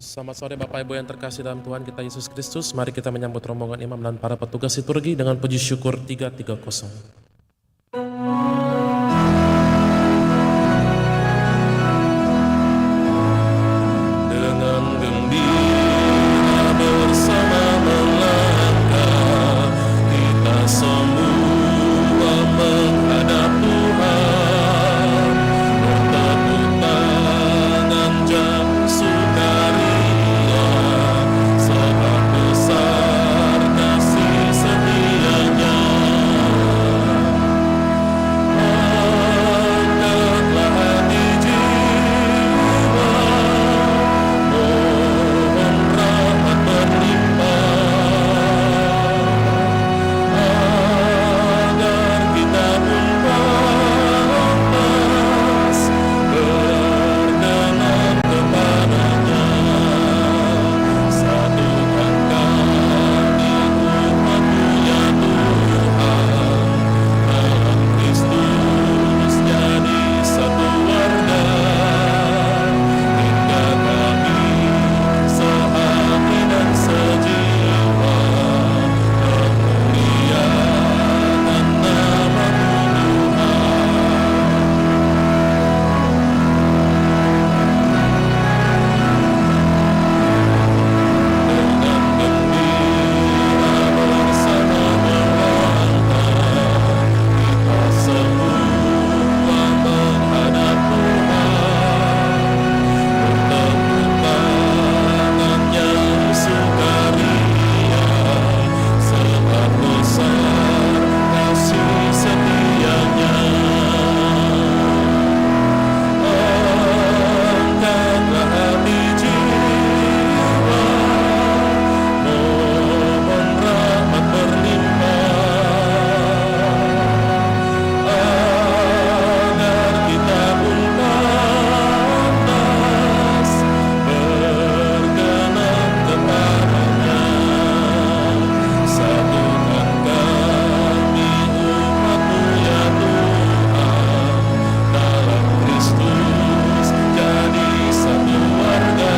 Selamat sore Bapak Ibu yang terkasih dalam Tuhan kita Yesus Kristus. Mari kita menyambut rombongan imam dan para petugas liturgi dengan puji syukur 330. Dengan gembira bersama melangkah, kita semua menghadap Tuhan, bertepuk tangan jauh sukaria, sebab besar kasih setianya. Angkatlah hati jiwa, mohon rahmat berlimpah, agar kita pun pantas berkenan kepadanya. Satukan kami umat-Mu ya Tuhan, dalam Kristus jadi satu warga, hingga kami sehati dan sejiwa memuliakan nama-Mu Tuhan. Dengan gembira bersama melangkah, kita semua menghadap Tuhan, bertepuk tangan yang sukaria, sebab besar kasih setianya. Angkatlah hati jiwa, mohon rahmat berlimpah, agar kita pun pantas berkenan kepadanya. Satukan kami umat-Mu ya Tuhan, dalam Kristus jadi satu warga,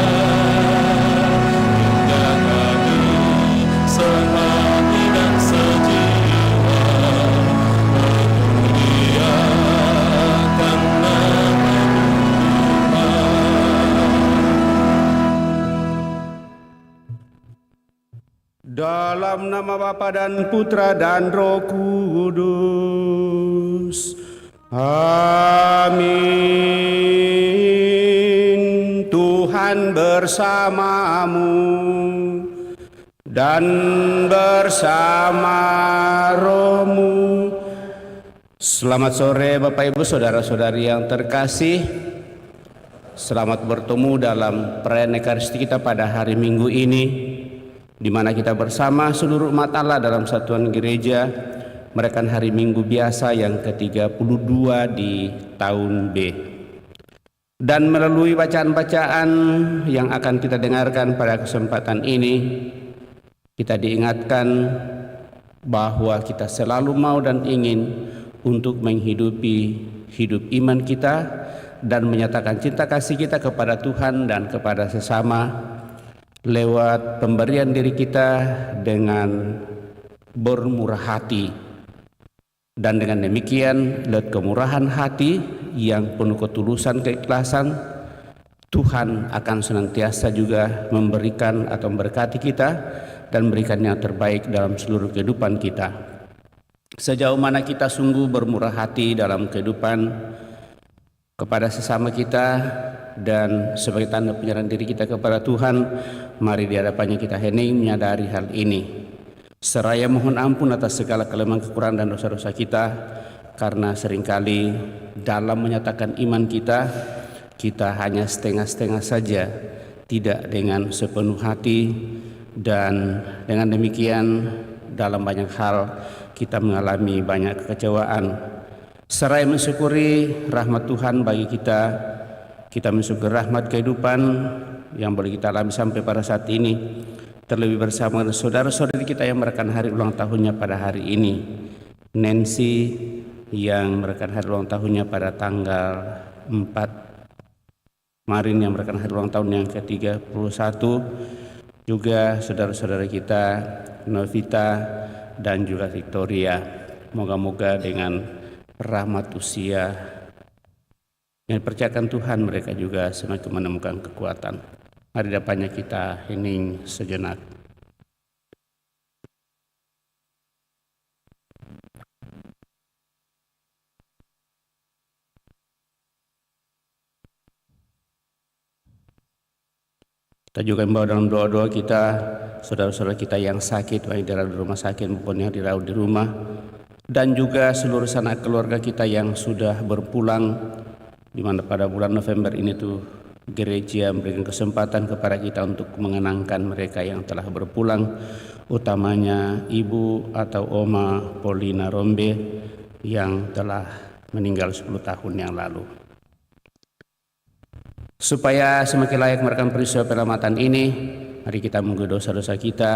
hingga kami sehati dan sejiwa memuliakan nama-Mu Dalam nama Bapa dan Putra dan Roh Kudus. Amin. Tuhan bersamamu dan bersama rohmu. Selamat sore Bapak Ibu Saudara-saudari yang terkasih. Selamat bertemu dalam perayaan Ekaristi kita pada hari Minggu ini, di mana kita bersama seluruh umat Allah dalam satuan gereja merayakan hari Minggu biasa yang ke-32 di tahun B. Dan melalui bacaan-bacaan yang akan kita dengarkan pada kesempatan ini, kita diingatkan bahwa kita selalu mau dan ingin untuk menghidupi hidup iman kita dan menyatakan cinta kasih kita kepada Tuhan dan kepada sesama lewat pemberian diri kita dengan bermurah hati. Dan dengan demikian, lewat kemurahan hati yang penuh ketulusan keikhlasan, Tuhan akan senantiasa juga memberikan atau memberkati kita dan memberikan yang terbaik dalam seluruh kehidupan kita. Sejauh mana kita sungguh bermurah hati dalam kehidupan kepada sesama kita dan sebagai tanda penyerahan diri kita kepada Tuhan, mari di hadapannya kita hening menyadari hal ini, seraya mohon ampun atas segala kelemahan, kekurangan dan dosa-dosa kita, karena seringkali dalam menyatakan iman kita hanya setengah-setengah saja, tidak dengan sepenuh hati, dan dengan demikian dalam banyak hal kita mengalami banyak kekecewaan. Seraya mensyukuri rahmat Tuhan bagi kita mensyukuri rahmat kehidupan yang boleh kita alami sampai pada saat ini, terlebih bersama saudara-saudari kita yang merayakan hari ulang tahunnya pada hari ini. Nancy yang merayakan hari ulang tahunnya pada tanggal 4 kemarin yang merayakan hari ulang tahun yang ke-31, juga saudara-saudara kita Novita dan juga Victoria. Moga-moga dengan rahmat usia yang dipercayakan Tuhan, mereka juga semakin menemukan kekuatan. Mari dapatnya kita hening sejenak. Kita juga membawa dalam doa-doa kita saudara-saudara kita yang sakit, baik di rumah sakit maupun yang dirawat di rumah, dan juga seluruh sanak keluarga kita yang sudah berpulang, di mana pada bulan November ini tuh gereja memberikan kesempatan kepada kita untuk mengenangkan mereka yang telah berpulang, utamanya Ibu atau Oma Paulina Rombe yang telah meninggal 10 tahun yang lalu. Supaya semakin layak merayakan peristiwa penyelamatan ini, mari kita mengaku dosa-dosa kita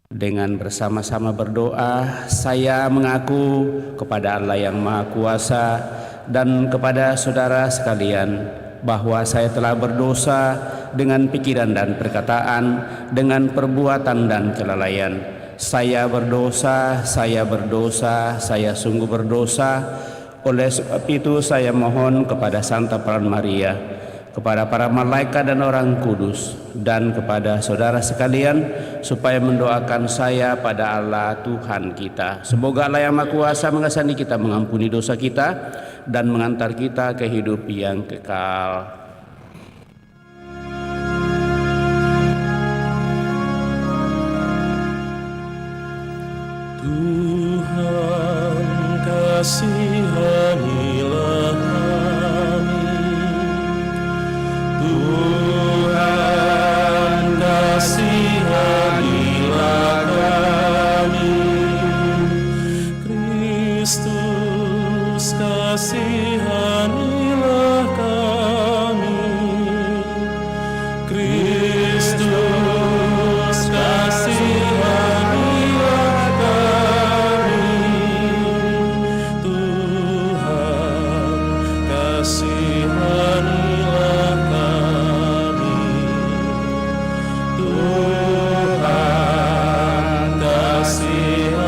dengan bersama-sama berdoa. Saya mengaku kepada Allah yang Maha Kuasa dan kepada saudara sekalian bahwa saya telah berdosa dengan pikiran dan perkataan, dengan perbuatan dan kelalaian. Saya berdosa, saya sungguh berdosa. Oleh sebab itu saya mohon kepada Santa Peran Maria, kepada para malaikat dan orang kudus, dan kepada saudara sekalian supaya mendoakan saya pada Allah Tuhan kita. Semoga Allah yang Maha Kuasa mengasihani kita, mengampuni dosa kita, dan mengantar kita ke hidup yang kekal. Tuhan, kasihanilah kami. Tuhan, kasihanilah kami. Kristus, kasihanilah kami. Kristus, kasihanilah kami. Tuhan, kasihanilah kami. Tuhan, kasihanilah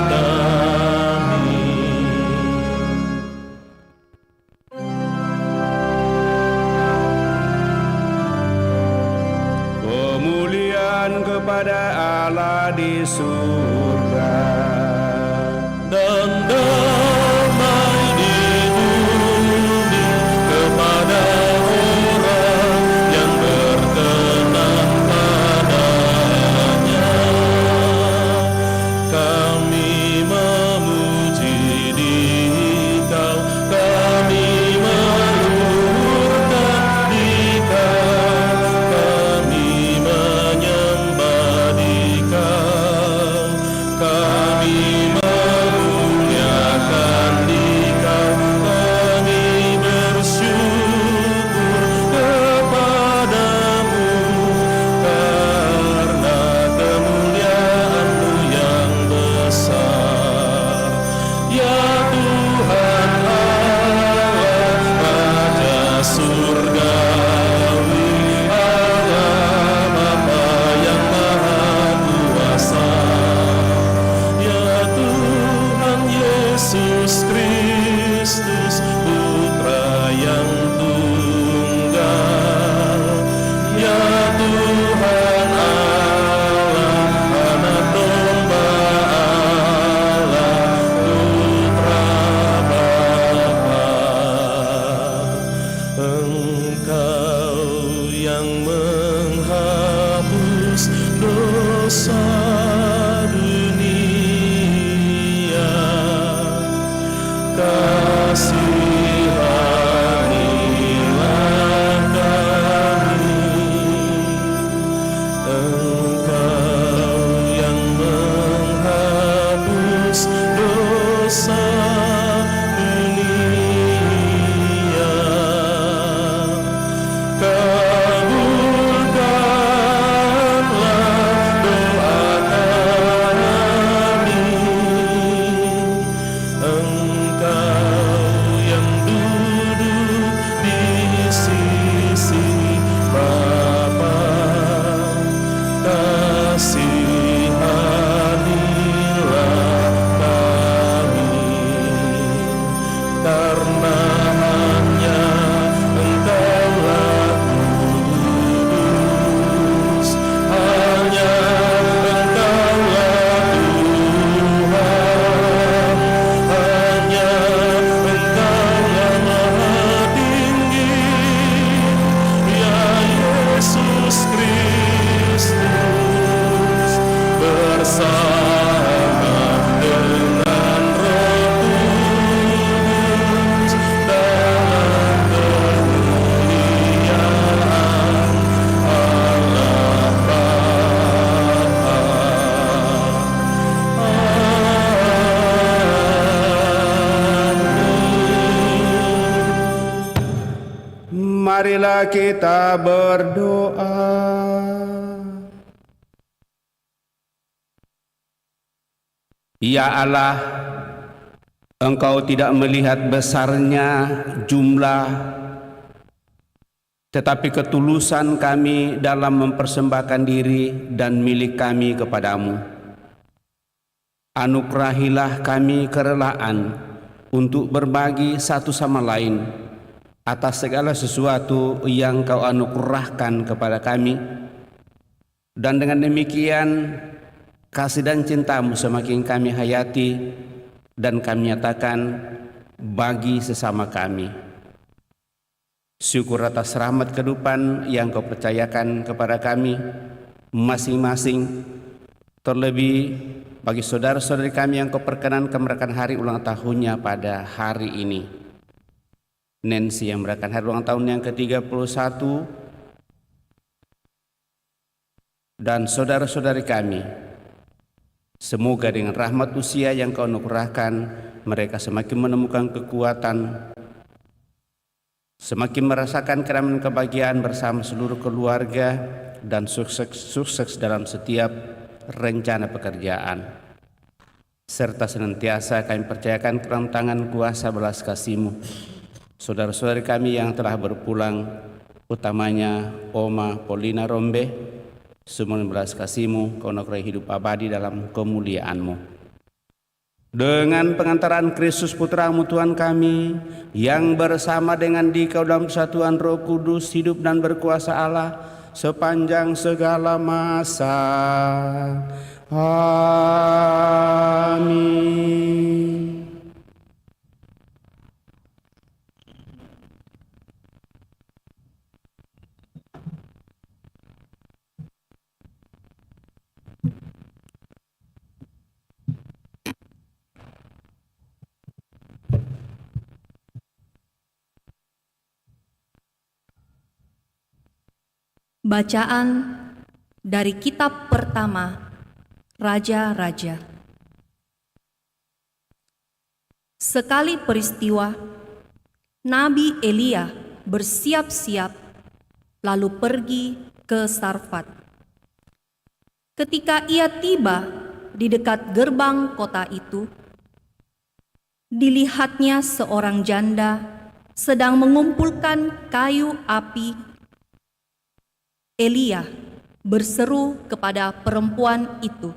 kami. Kemuliaan kepada Allah di surga Dan damai di bumi kepada orang yang berkenan padanya. Kami memuji Dikau, kami meluhurkan Dikau, kami menyembah Dikau. marilah kita berdoa. Ya Allah, Engkau tidak melihat besarnya jumlah, tetapi ketulusan kami dalam mempersembahkan diri dan milik kami kepadamu. Anugerahilah kami kerelaan untuk berbagi satu sama lain atas segala sesuatu yang Kau anugerahkan kepada kami, dan dengan demikian kasih dan cinta-Mu semakin kami hayati dan kami nyatakan bagi sesama kami. Syukur atas rahmat kehidupan yang Kau percayakan kepada kami masing-masing, terlebih bagi saudara-saudari kami yang Kau perkenankan merayakan hari ulang tahunnya pada hari ini. Nancy yang merayakan hari ulang tahun yang ke-31, dan saudara-saudari kami, semoga dengan rahmat usia yang Kau anugerahkan, mereka semakin menemukan kekuatan, semakin merasakan kenyamanan kebahagiaan bersama seluruh keluarga, dan sukses dalam setiap rencana pekerjaan. Serta senantiasa kami percayakan ke dalam tangan kuasa belas kasih-Mu saudara-saudari kami yang telah berpulang, utamanya Oma Paulina Rombe. Semua belas kasih-Mu Kau anugerai hidup abadi dalam kemuliaan-Mu. Dengan pengantaran Kristus Putra-Mu Tuhan kami, yang bersama dengan Dikau dalam persatuan Roh Kudus, hidup dan berkuasa Allah sepanjang segala masa. Amin. Bacaan dari kitab pertama Raja-Raja. Sekali peristiwa, Nabi Elia bersiap-siap lalu pergi ke Sarfat. Ketika ia tiba di dekat gerbang kota itu, dilihatnya seorang janda sedang mengumpulkan kayu api. Elia berseru kepada perempuan itu,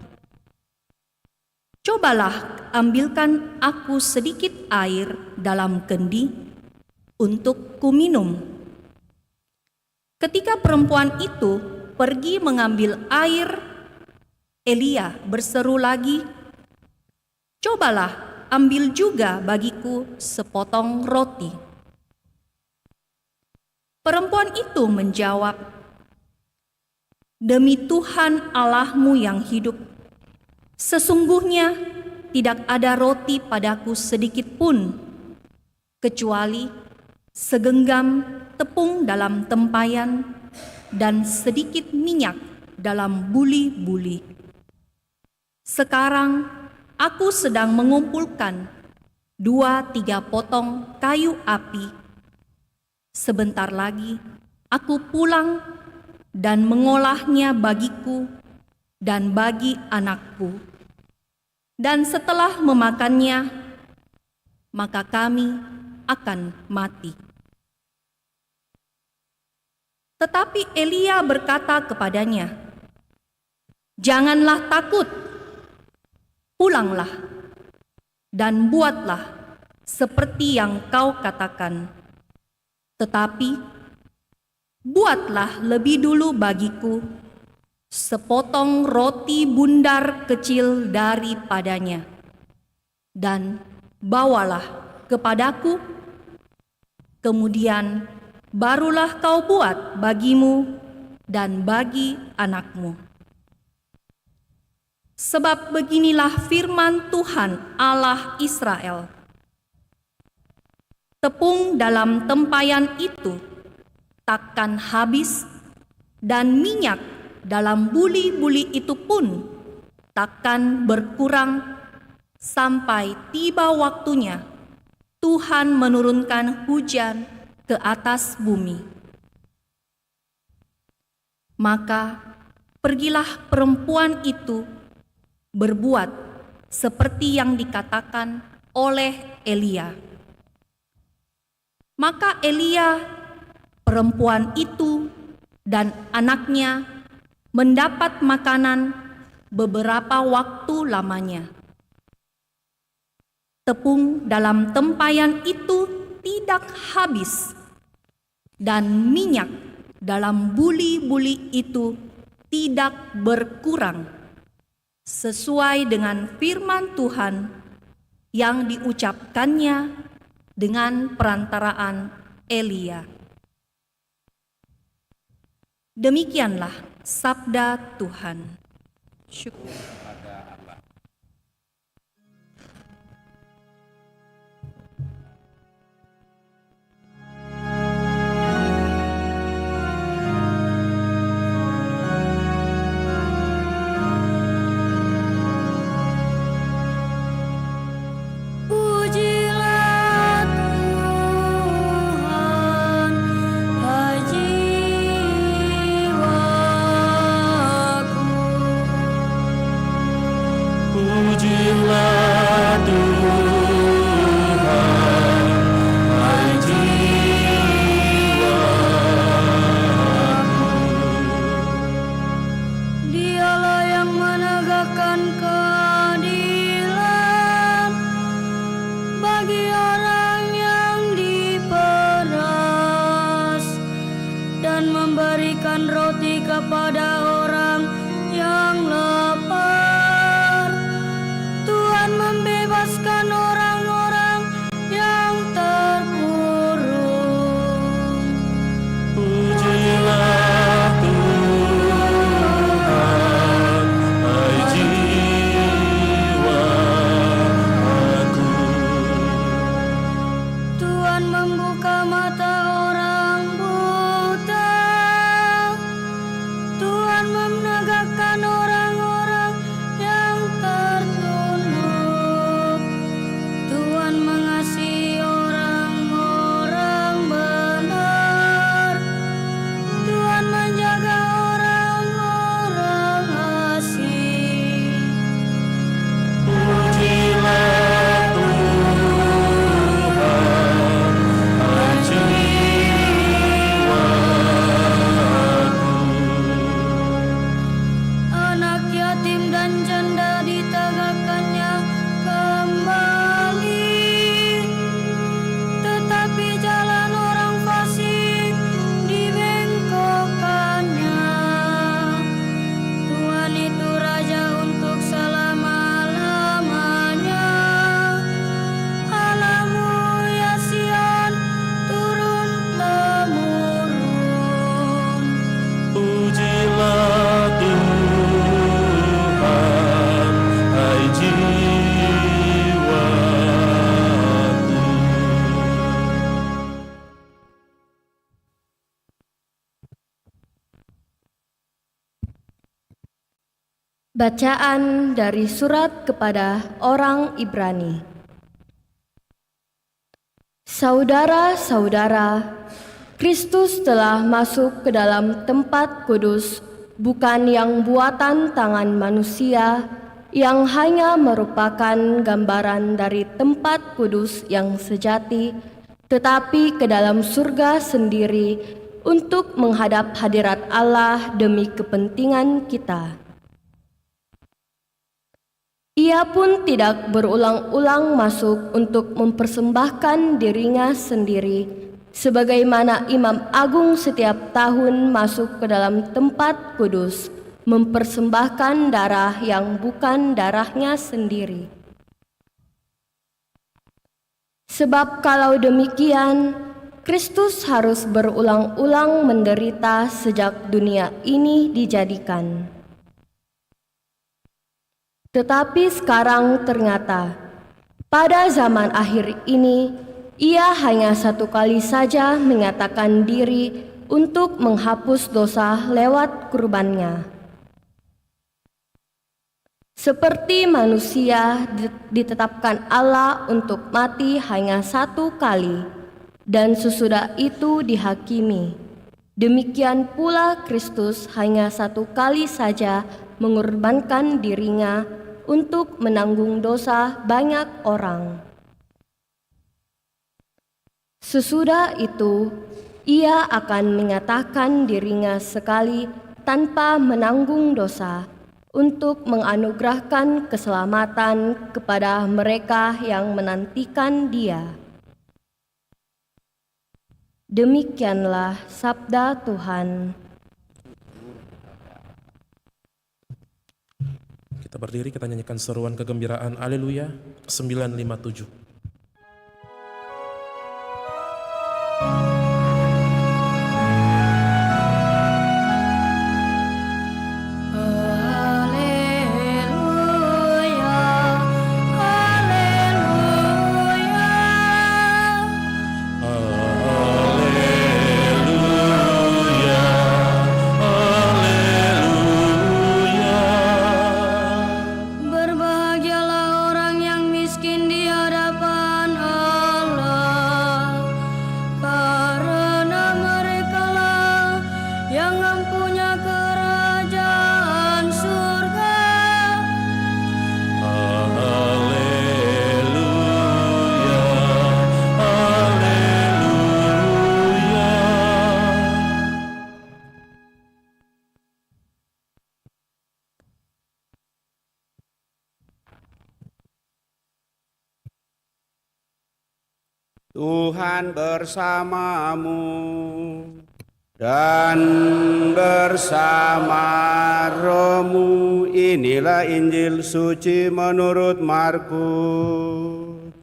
"Cobalah ambilkan aku sedikit air dalam kendi untuk kuminum." Ketika perempuan itu pergi mengambil air, Elia berseru lagi, "Cobalah ambil juga bagiku sepotong roti." Perempuan itu menjawab, "Demi Tuhan Allahmu yang hidup, sesungguhnya tidak ada roti padaku sedikit pun, kecuali segenggam tepung dalam tempayan dan sedikit minyak dalam buli-buli. Sekarang aku sedang mengumpulkan 2-3 potong kayu api. Sebentar lagi aku pulang dan mengolahnya bagiku dan bagi anakku. Dan setelah memakannya, maka kami akan mati." Tetapi Elia berkata kepadanya, "Janganlah takut, pulanglah dan buatlah seperti yang kau katakan. Tetapi buatlah lebih dulu bagiku sepotong roti bundar kecil daripadanya, dan bawalah kepadaku. Kemudian barulah kau buat bagimu dan bagi anakmu. Sebab beginilah firman Tuhan Allah Israel, tepung dalam tempayan itu takkan habis, dan minyak dalam buli-buli itu pun takkan berkurang sampai tiba waktunya Tuhan menurunkan hujan ke atas bumi. Maka pergilah perempuan itu berbuat seperti yang dikatakan oleh Elia. Maka Elia, perempuan itu, dan anaknya mendapat makanan beberapa waktu lamanya. Tepung dalam tempayan itu tidak habis, dan minyak dalam buli-buli itu tidak berkurang, sesuai dengan firman Tuhan yang diucapkannya dengan perantaraan Elia. Demikianlah sabda Tuhan. Syukur. Pujilah Tuhan, hai jiwaku. Pujilah Tuhan, hai jiwaku. Dialah yang menegakkan keadilan bagi orang yang diperas dan memberikan roti kepada orang yang lapar. Tuhan membebaskan orang-orang yang terkurung. Pujilah Tuhan, hai jiwaku. Tuhan membuka mata orang buta. Tuhan menegakkan orang-orang yang tertunduk. Tuhan mengasihi orang-orang benar. Tuhan menjaga orang-orang asing. Pujilah Tuhan, hai jiwaku. Anak yatim dan janda ditegakkannya kembali, tetapi jalan orang fasik dibengkokkannya. Tuhan itu Raja untuk selama-lamanya. Allahmu ya Sion, turun-temurun. Pujilah Tuhan, hai jiwaku. Bacaan dari surat kepada orang Ibrani. Saudara-saudara, Kristus telah masuk ke dalam tempat kudus, bukan yang buatan tangan manusia, yang hanya merupakan gambaran dari tempat kudus yang sejati, tetapi ke dalam surga sendiri untuk menghadap hadirat Allah demi kepentingan kita. Ia pun tidak berulang-ulang masuk untuk mempersembahkan dirinya sendiri, sebagaimana imam agung setiap tahun masuk ke dalam tempat kudus, mempersembahkan darah yang bukan darahnya sendiri. Sebab kalau demikian, Kristus harus berulang-ulang menderita sejak dunia ini dijadikan. Tetapi sekarang ternyata, pada zaman akhir ini, ia hanya satu kali saja menyatakan diri untuk menghapus dosa lewat kurbannya. Seperti manusia ditetapkan Allah untuk mati hanya satu kali, dan sesudah itu dihakimi. Demikian pula Kristus hanya satu kali saja mengorbankan dirinya untuk menanggung dosa banyak orang. Sesudah itu, ia akan menyatakan dirinya sekali tanpa menanggung dosa untuk menganugerahkan keselamatan kepada mereka yang menantikan Dia. Demikianlah sabda Tuhan. Kita berdiri, kita nyanyikan seruan kegembiraan Haleluya 957. Berbahagialah orang yang miskin di hadapan Allah, karena merekalah yang mempunyai kerajaan surga. Tuhan bersamamu dan bersama rohmu. Inilah Injil suci menurut Markus.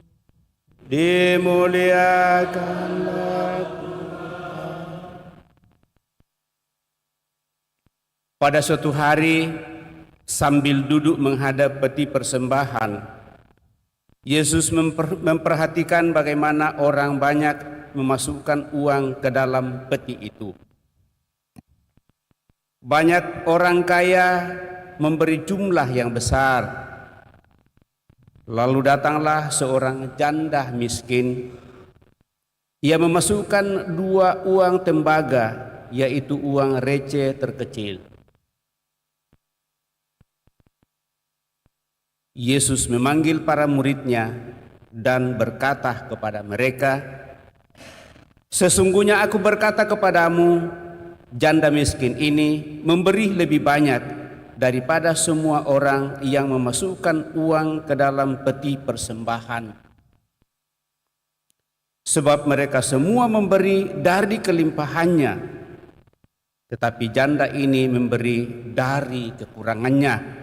Dimuliakanlah Tuhan. Pada suatu hari, sambil duduk menghadap peti persembahan, Yesus memperhatikan bagaimana orang banyak memasukkan uang ke dalam peti itu. Banyak orang kaya memberi jumlah yang besar. Lalu datanglah seorang janda miskin. Ia memasukkan 2 uang tembaga, yaitu uang receh terkecil. Yesus memanggil para muridnya dan berkata kepada mereka, "Sesungguhnya aku berkata kepadamu, janda miskin ini memberi lebih banyak daripada semua orang yang memasukkan uang ke dalam peti persembahan. Sebab mereka semua memberi dari kelimpahannya, tetapi janda ini memberi dari kekurangannya.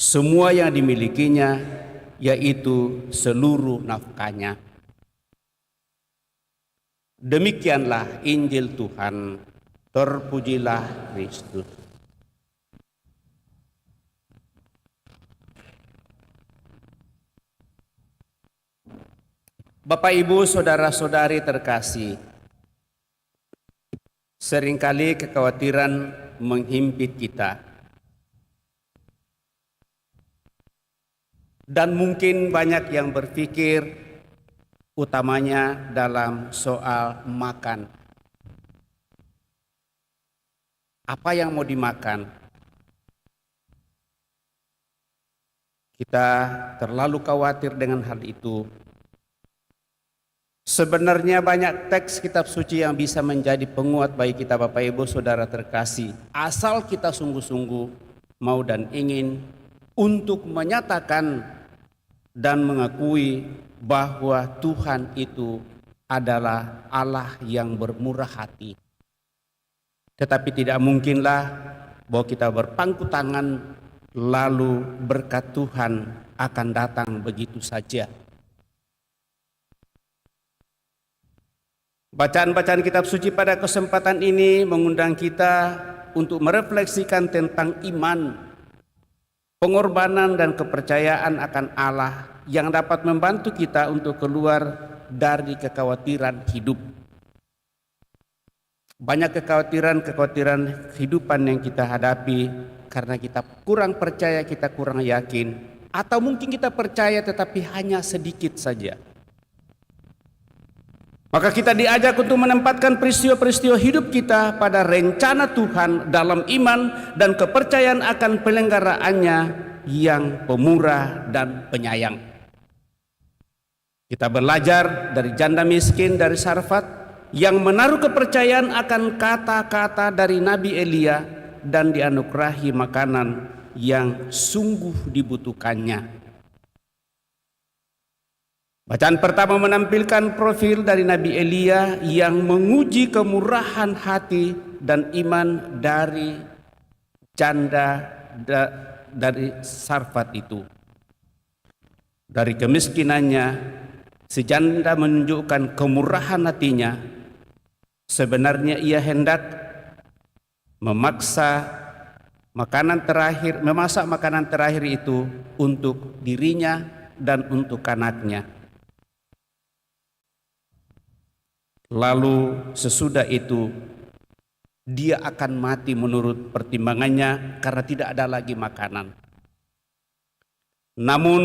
Semua yang dimilikinya, yaitu seluruh nafkahnya." Demikianlah Injil Tuhan. Terpujilah Kristus. Bapak, Ibu, saudara-saudari terkasih, seringkali kekhawatiran menghimpit kita. Dan mungkin banyak yang berpikir, utamanya dalam soal makan. Apa yang mau dimakan? Kita terlalu khawatir dengan hal itu. Sebenarnya banyak teks kitab suci yang bisa menjadi penguat bagi kita, Bapak, Ibu, saudara terkasih. Asal kita sungguh-sungguh mau dan ingin untuk menyatakan dan mengakui bahwa Tuhan itu adalah Allah yang bermurah hati. Tetapi tidak mungkinlah bahwa kita berpangku tangan lalu berkat Tuhan akan datang begitu saja. Bacaan-bacaan kitab suci pada kesempatan ini mengundang kita untuk merefleksikan tentang iman, pengorbanan dan kepercayaan akan Allah yang dapat membantu kita untuk keluar dari kekhawatiran hidup. Banyak kekhawatiran kehidupan yang kita hadapi karena kita kurang percaya, kita kurang yakin, atau mungkin kita percaya tetapi hanya sedikit saja. Maka kita diajak untuk menempatkan peristiwa-peristiwa hidup kita pada rencana Tuhan dalam iman dan kepercayaan akan penyelenggaraannya yang pemurah dan penyayang. Kita belajar dari janda miskin dari Sarfat yang menaruh kepercayaan akan kata-kata dari Nabi Elia dan dianugerahi makanan yang sungguh dibutuhkannya. Bacaan pertama menampilkan profil dari Nabi Elia yang menguji kemurahan hati dan iman dari janda dari Sarfat itu. Dari kemiskinannya, si janda menunjukkan kemurahan hatinya. Sebenarnya ia hendak memasak makanan terakhir itu untuk dirinya dan untuk anaknya. Lalu sesudah itu dia akan mati menurut pertimbangannya karena tidak ada lagi makanan. Namun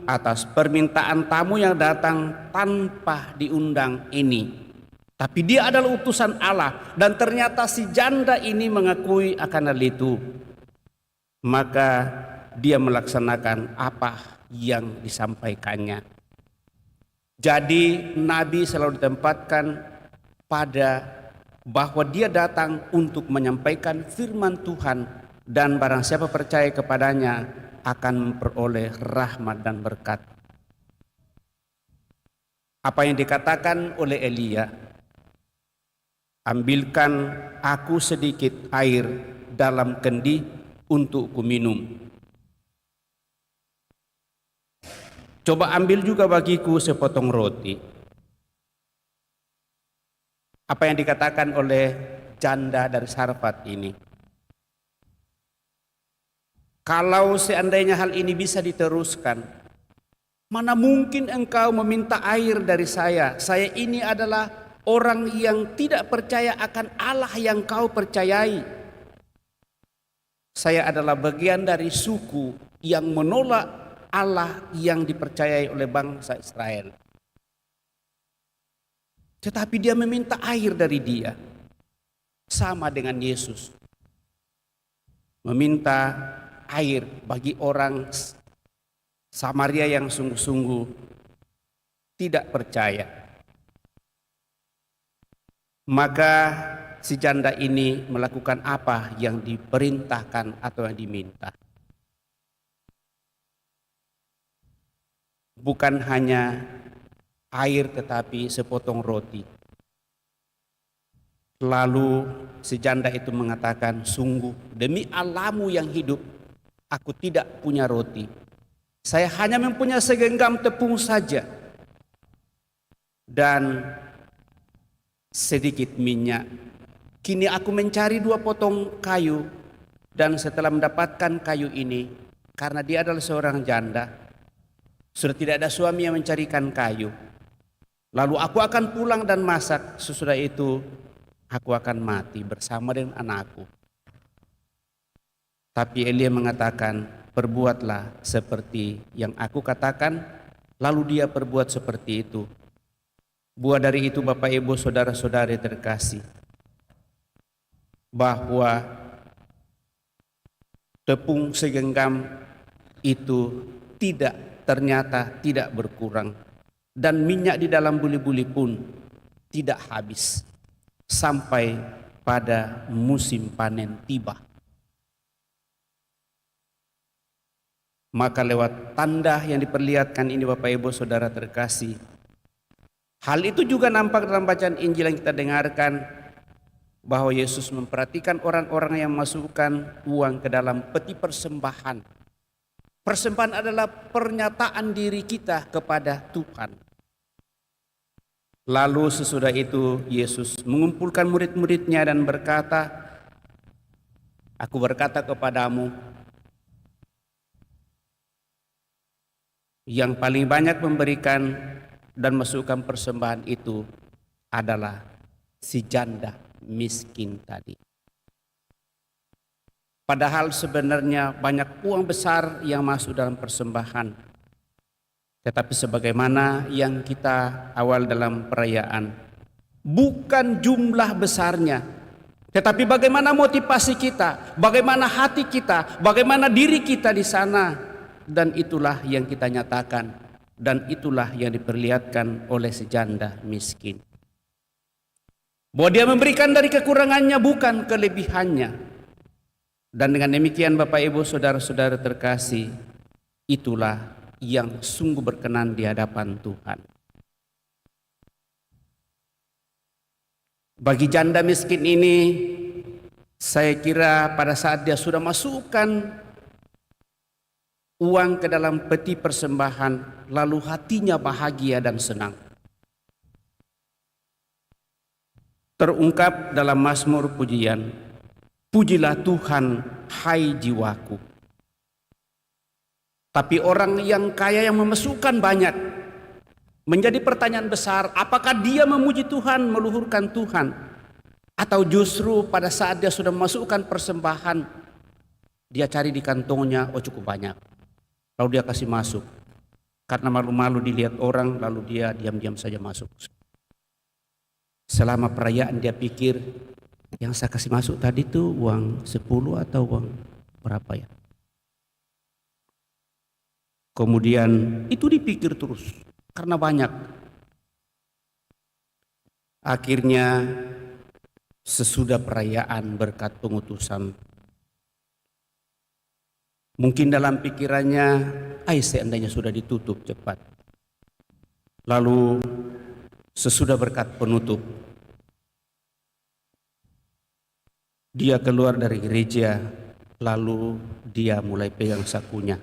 atas permintaan tamu yang datang tanpa diundang ini, tapi dia adalah utusan Allah dan ternyata si janda ini mengakui akan hal itu, maka dia melaksanakan apa yang disampaikannya. Jadi Nabi selalu ditempatkan pada bahwa dia datang untuk menyampaikan firman Tuhan dan barang siapa percaya kepadanya akan memperoleh rahmat dan berkat. Apa yang dikatakan oleh Elia, ambilkan aku sedikit air dalam kendi untuk kuminum. Coba ambil juga bagiku sepotong roti. Apa yang dikatakan oleh janda dari Sarfat ini? Kalau seandainya hal ini bisa diteruskan, mana mungkin engkau meminta air dari saya? Saya ini adalah orang yang tidak percaya akan Allah yang kau percayai. Saya adalah bagian dari suku yang menolak Allah yang dipercayai oleh bangsa Israel. Tetapi dia meminta air dari dia. Sama dengan Yesus. Meminta air bagi orang Samaria yang sungguh-sungguh tidak percaya. Maka si janda ini melakukan apa yang diperintahkan atau yang diminta. Bukan hanya air tetapi sepotong roti. Lalu si janda itu mengatakan, sungguh demi Allahmu yang hidup, aku tidak punya roti. Saya hanya mempunyai segenggam tepung saja dan sedikit minyak. Kini aku mencari 2 potong kayu, dan setelah mendapatkan kayu ini, karena dia adalah seorang janda, sudah tidak ada suami yang mencarikan kayu. Lalu aku akan pulang dan masak, sesudah itu aku akan mati bersama dengan anakku. Tapi Elia mengatakan, perbuatlah seperti yang aku katakan. Lalu dia perbuat seperti itu. Buah dari itu Bapak Ibu saudara-saudari terkasih, bahwa tepung segenggam itu ternyata tidak berkurang, dan minyak di dalam buli-buli pun tidak habis sampai pada musim panen tiba. Maka lewat tanda yang diperlihatkan ini Bapak Ibu saudara terkasih, hal itu juga nampak dalam bacaan Injil yang kita dengarkan, bahwa Yesus memperhatikan orang-orang yang masukkan uang ke dalam peti persembahan. Persembahan adalah pernyataan diri kita kepada Tuhan. Lalu sesudah itu Yesus mengumpulkan murid-muridnya dan berkata, aku berkata kepadamu, yang paling banyak memberikan dan masukkan persembahan itu adalah si janda miskin tadi. Padahal sebenarnya banyak uang besar yang masuk dalam persembahan. Tetapi sebagaimana yang kita awal dalam perayaan, bukan jumlah besarnya, tetapi bagaimana motivasi kita, bagaimana hati kita, bagaimana diri kita di sana. Dan itulah yang kita nyatakan, dan itulah yang diperlihatkan oleh si janda miskin. Bahwa dia memberikan dari kekurangannya, bukan kelebihannya. Dan dengan demikian Bapak Ibu Saudara-saudara terkasih, itulah yang sungguh berkenan di hadapan Tuhan. Bagi janda miskin ini, saya kira pada saat dia sudah masukkan uang ke dalam peti persembahan, lalu hatinya bahagia dan senang. Terungkap dalam Mazmur pujian, pujilah Tuhan, hai jiwaku. Tapi orang yang kaya yang memasukkan banyak, menjadi pertanyaan besar, apakah dia memuji Tuhan, meluhurkan Tuhan, atau justru pada saat dia sudah memasukkan persembahan, dia cari di kantongnya, oh cukup banyak, lalu dia kasih masuk, karena malu-malu dilihat orang, lalu dia diam-diam saja masuk. Selama perayaan dia pikir, yang saya kasih masuk tadi tuh uang 10 atau uang berapa ya? Kemudian itu dipikir terus, karena banyak. Akhirnya sesudah perayaan berkat pengutusan, mungkin dalam pikirannya, seandainya sudah ditutup cepat. Lalu sesudah berkat penutup, dia keluar dari gereja, lalu dia mulai pegang sakunya.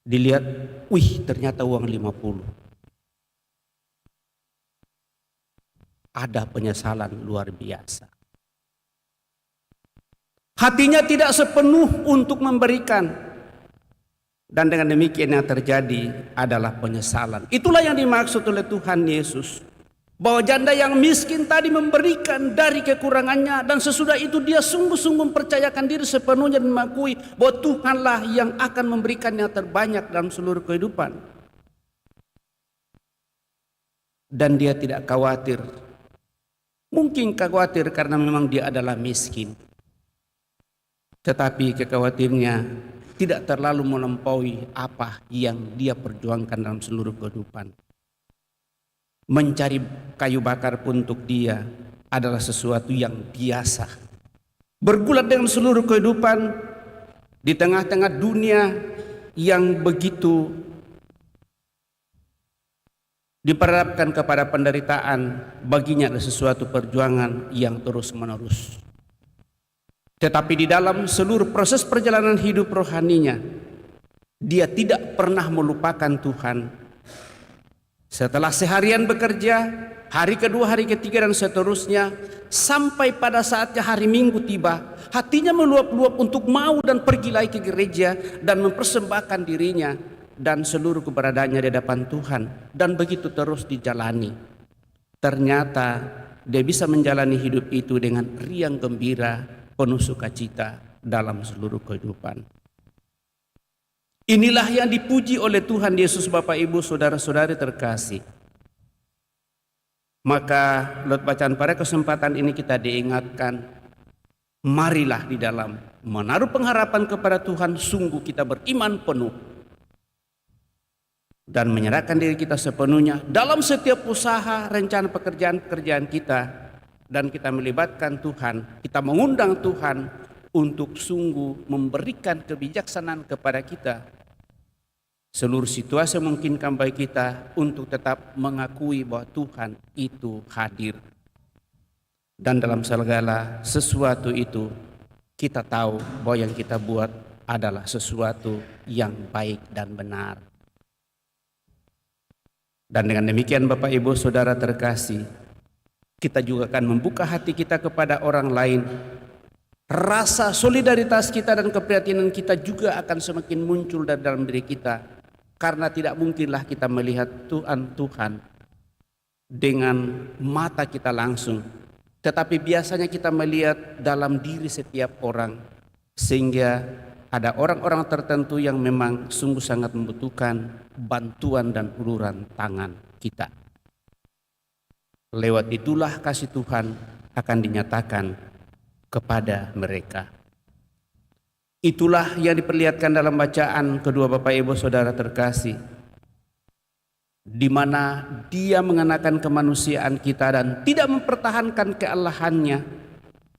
Dilihat, wih ternyata uang 50. Ada penyesalan luar biasa. Hatinya tidak sepenuh untuk memberikan. Dan dengan demikian yang terjadi adalah penyesalan. Itulah yang dimaksud oleh Tuhan Yesus. Bahwa janda yang miskin tadi memberikan dari kekurangannya, dan sesudah itu dia sungguh-sungguh mempercayakan diri sepenuhnya dan mengakui bahwa Tuhanlah yang akan memberikan yang terbanyak dalam seluruh kehidupan. Dan dia tidak khawatir. Mungkin khawatir karena memang dia adalah miskin. Tetapi kekhawatirannya tidak terlalu melampaui apa yang dia perjuangkan dalam seluruh kehidupan. Mencari kayu bakar pun untuk dia adalah sesuatu yang biasa. Bergulat dengan seluruh kehidupan di tengah-tengah dunia yang begitu diperhadapkan kepada penderitaan, baginya ada sesuatu perjuangan yang terus-menerus. Tetapi di dalam seluruh proses perjalanan hidup rohaninya, dia tidak pernah melupakan Tuhan. Setelah seharian bekerja, hari kedua, hari ketiga dan seterusnya, sampai pada saatnya hari Minggu tiba, hatinya meluap-luap untuk mau dan pergi lagi ke gereja dan mempersembahkan dirinya dan seluruh keberadaannya di hadapan Tuhan. Dan begitu terus dijalani. Ternyata dia bisa menjalani hidup itu dengan riang gembira, penuh sukacita dalam seluruh kehidupan. Inilah yang dipuji oleh Tuhan Yesus, Bapak Ibu Saudara-saudari terkasih. Maka lewat bacaan pada kesempatan ini kita diingatkan, marilah di dalam menaruh pengharapan kepada Tuhan, sungguh kita beriman penuh dan menyerahkan diri kita sepenuhnya dalam setiap usaha, rencana pekerjaan-pekerjaan kita, dan kita melibatkan Tuhan, kita mengundang Tuhan untuk sungguh memberikan kebijaksanaan kepada kita. Seluruh situasi memungkinkan bagi kita untuk tetap mengakui bahwa Tuhan itu hadir. Dan dalam segala sesuatu itu kita tahu bahwa yang kita buat adalah sesuatu yang baik dan benar. Dan dengan demikian Bapak Ibu Saudara terkasih, kita juga akan membuka hati kita kepada orang lain. Rasa solidaritas kita dan keprihatinan kita juga akan semakin muncul dalam diri kita. Karena tidak mungkinlah kita melihat Tuhan dengan mata kita langsung. Tetapi biasanya kita melihat dalam diri setiap orang. Sehingga ada orang-orang tertentu yang memang sungguh sangat membutuhkan bantuan dan uluran tangan kita. Lewat itulah kasih Tuhan akan dinyatakan kepada mereka. Itulah yang diperlihatkan dalam bacaan kedua Bapak Ibu Saudara terkasih, di mana Dia mengenakan kemanusiaan kita dan tidak mempertahankan keallahannya,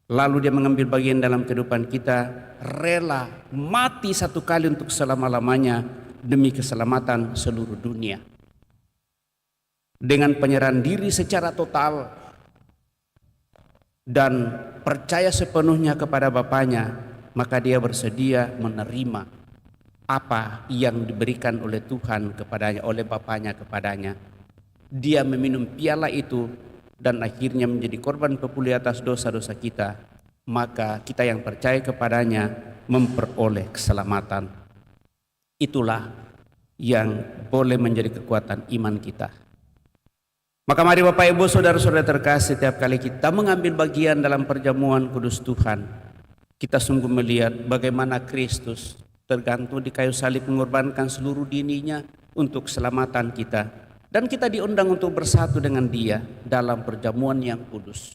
lalu Dia mengambil bagian dalam kehidupan kita, rela mati satu kali untuk selama-lamanya demi keselamatan seluruh dunia. Dengan penyerahan diri secara total dan percaya sepenuhnya kepada Bapaknya, maka Dia bersedia menerima apa yang diberikan oleh Tuhan kepadanya, oleh Bapaknya kepadanya. Dia meminum piala itu dan akhirnya menjadi korban pepuli atas dosa-dosa kita. Maka kita yang percaya kepadanya memperoleh keselamatan. Itulah yang boleh menjadi kekuatan iman kita. Maka mari Bapak Ibu Saudara-saudara terkasih, setiap kali kita mengambil bagian dalam perjamuan kudus Tuhan, kita sungguh melihat bagaimana Kristus tergantung di kayu salib mengorbankan seluruh dirinya untuk keselamatan kita. Dan kita diundang untuk bersatu dengan Dia dalam perjamuan yang kudus.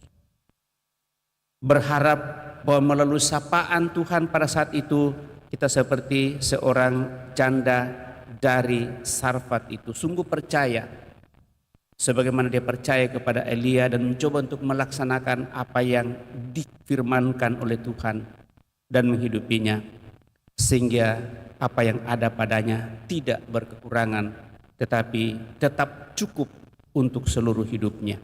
Berharap bahwa melalui sapaan Tuhan pada saat itu, kita seperti seorang janda dari Sarfat itu sungguh percaya, sebagaimana dia percaya kepada Elia dan mencoba untuk melaksanakan apa yang difirmankan oleh Tuhan dan menghidupinya, sehingga apa yang ada padanya tidak berkekurangan tetapi tetap cukup untuk seluruh hidupnya.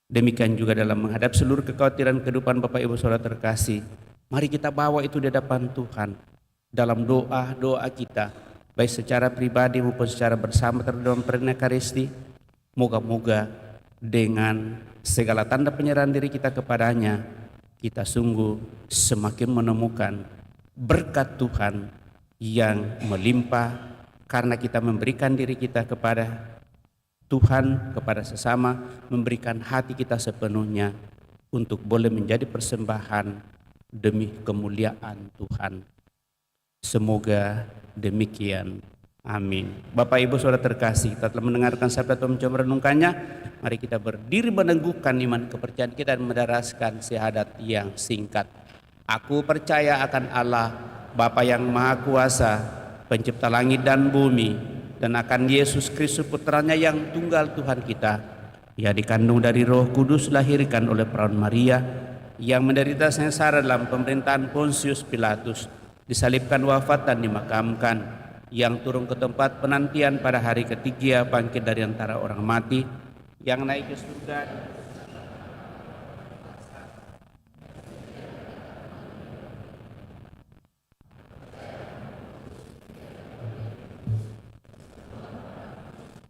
Demikian juga dalam menghadap seluruh kekhawatiran kehidupan Bapak Ibu Saudara terkasih, mari kita bawa itu di hadapan Tuhan dalam doa-doa kita, baik secara pribadi maupun secara bersama dalam perintah Ekaristi. Moga-moga dengan segala tanda penyerahan diri kita kepadanya, kita sungguh semakin menemukan berkat Tuhan yang melimpah karena kita memberikan diri kita kepada Tuhan, kepada sesama, memberikan hati kita sepenuhnya untuk boleh menjadi persembahan demi kemuliaan Tuhan. Semoga demikian. Amin. Bapak Ibu Saudara terkasih, kita telah mendengarkan sabda Tuhan, mencoba merenungkannya. Mari kita berdiri meneguhkan iman kepercayaan kita dan mendaraskan syahadat yang singkat. Aku percaya akan Allah, Bapa yang Maha Kuasa, Pencipta langit dan bumi, dan akan Yesus Kristus putranya yang tunggal Tuhan kita. Ia dikandung dari Roh Kudus, lahirkan oleh perawan Maria, yang menderita sengsara dalam pemerintahan Pontius Pilatus, disalibkan, wafat dan dimakamkan, yang turun ke tempat penantian pada hari ketiga, bangkit dari antara orang mati, yang naik ke surga.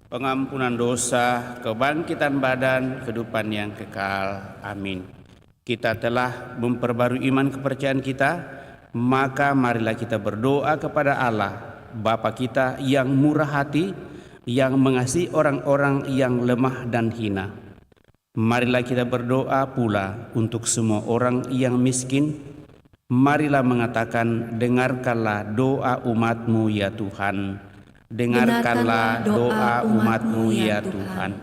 Pengampunan dosa, kebangkitan badan, kehidupan yang kekal. Amin. Kita telah memperbarui iman kepercayaan kita, maka marilah kita berdoa kepada Allah, Bapa kita yang murah hati, yang mengasihi orang-orang yang lemah dan hina. Marilah kita berdoa pula untuk semua orang yang miskin. Marilah mengatakan, dengarkanlah doa umat-Mu ya Tuhan. Dengarkanlah doa umat-Mu ya Tuhan.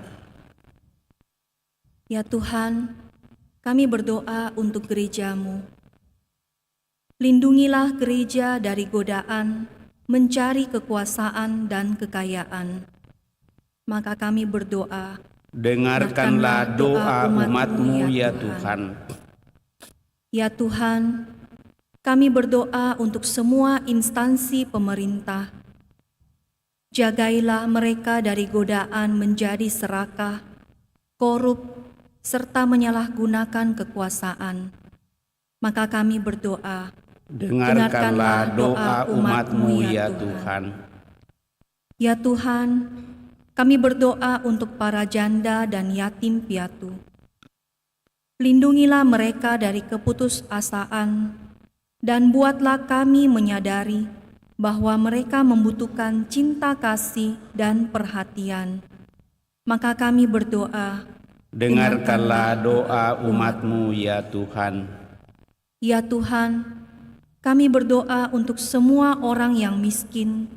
Ya Tuhan, kami berdoa untuk gereja-Mu. Lindungilah gereja dari godaan mencari kekuasaan dan kekayaan. Maka kami berdoa, dengarkanlah doa umat-Mu ya Tuhan. Ya Tuhan, kami berdoa untuk semua instansi pemerintah. Jagailah mereka dari godaan menjadi serakah, korup, serta menyalahgunakan kekuasaan. Maka kami berdoa, dengarkanlah doa umat-Mu ya Tuhan. Ya Tuhan, kami berdoa untuk para janda dan yatim piatu. Lindungilah mereka dari keputusasaan, dan buatlah kami menyadari bahwa mereka membutuhkan cinta kasih dan perhatian. Maka kami berdoa, dengarkanlah doa umat-Mu ya Tuhan. Ya Tuhan, Kami berdoa untuk semua orang yang miskin,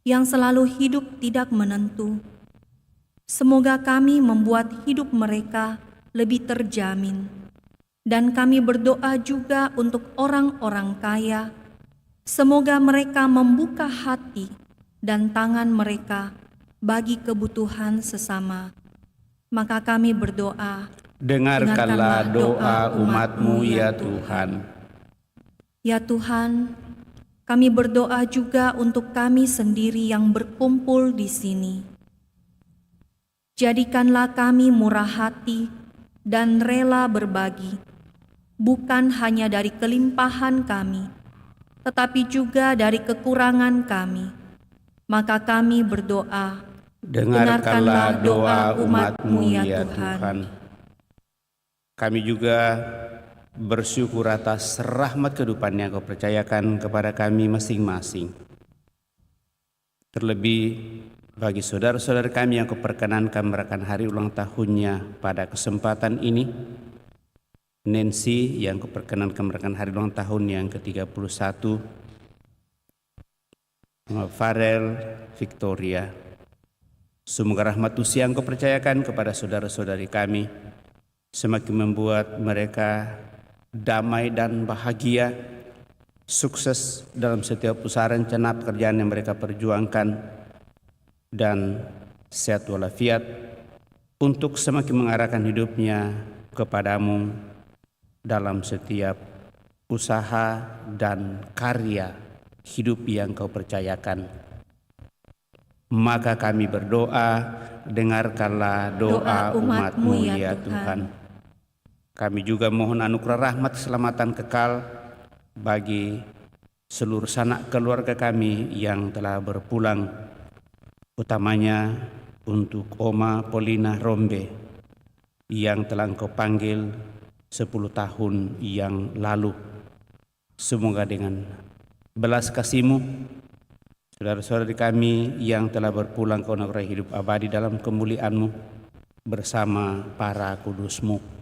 yang selalu hidup tidak menentu. Semoga kami membuat hidup mereka lebih terjamin. Dan kami berdoa juga untuk orang-orang kaya. Semoga mereka membuka hati dan tangan mereka bagi kebutuhan sesama. Maka kami berdoa, Dengarkanlah doa umat-Mu ya Tuhan. ya Tuhan, kami berdoa juga untuk kami sendiri yang berkumpul di sini. Jadikanlah kami murah hati dan rela berbagi, bukan hanya dari kelimpahan kami, tetapi juga dari kekurangan kami. Maka kami berdoa, Dengarkanlah doa umat-Mu ya Tuhan. Kami juga bersyukur atas rahmat kehidupan yang Kau percayakan kepada kami masing-masing. Terlebih bagi saudara-saudara kami yang Kau perkenankan merayakan hari ulang tahunnya pada kesempatan ini. Nancy yang Kau perkenankan merayakan hari ulang tahun yang ke-31. Farel Victoria. Semoga rahmat usia yang Kau percayakan kepada saudara-saudari kami semakin membuat mereka damai dan bahagia, sukses dalam setiap usaha rencana pekerjaan yang mereka perjuangkan, dan sehat walafiat untuk semakin mengarahkan hidupnya kepadamu dalam setiap usaha dan karya hidup yang Kau percayakan. Maka kami berdoa, dengarkanlah doa umat-Mu ya Tuhan. Kami juga mohon anugerah rahmat keselamatan kekal bagi seluruh sanak keluarga kami yang telah berpulang, utamanya untuk Oma Polina Rombe yang telah Engkau panggil 10 tahun yang lalu. Semoga dengan belas kasih-Mu, saudara-saudari kami yang telah berpulang ke negeri hidup abadi dalam kemuliaan-Mu bersama para kudus-Mu.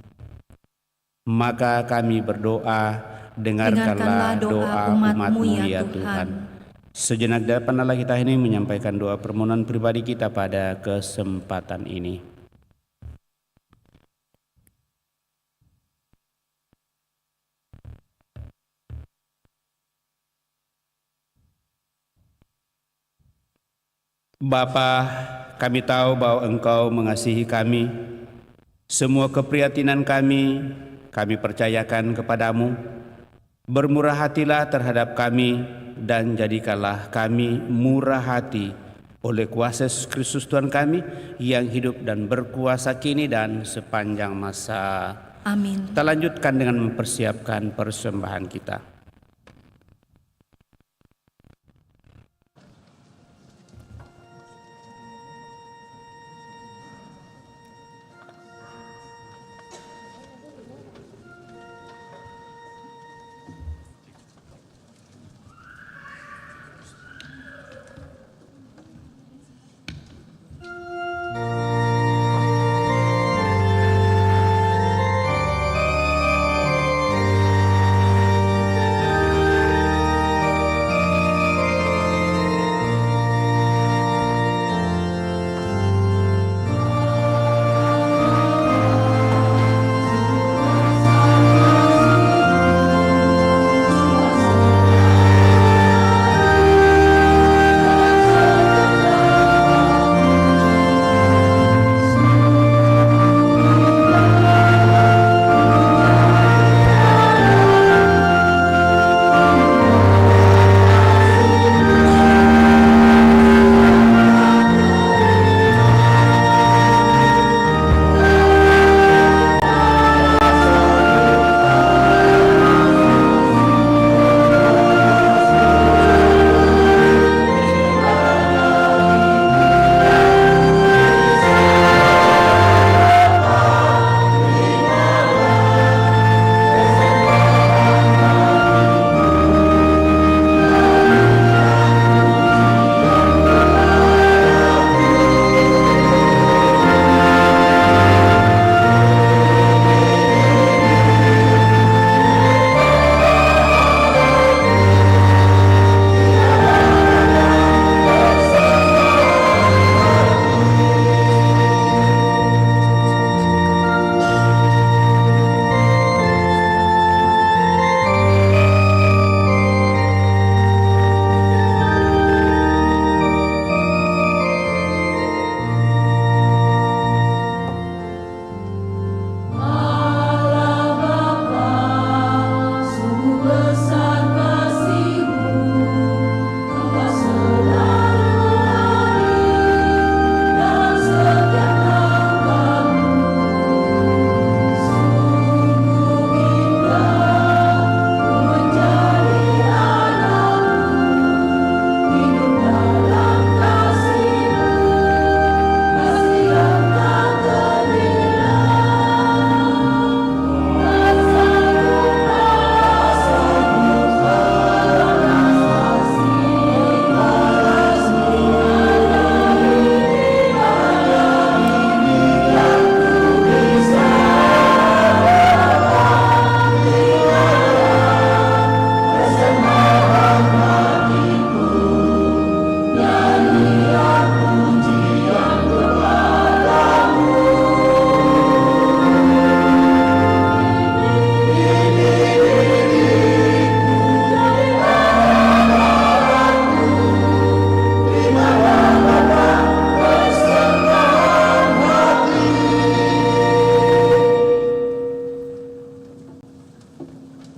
Maka kami berdoa, dengarkanlah doa umat-Mu ya Tuhan. Sejenak dapanlah kita ini menyampaikan doa permohonan pribadi kita pada kesempatan ini. Bapa, kami tahu bahwa Engkau mengasihi kami. Semua keprihatinan kami percayakan kepadamu. Bermurah hatilah terhadap kami dan jadikanlah kami murah hati oleh kuasa Yesus Kristus Tuhan kami yang hidup dan berkuasa kini dan sepanjang masa. Amin. Kita lanjutkan dengan mempersiapkan persembahan kita.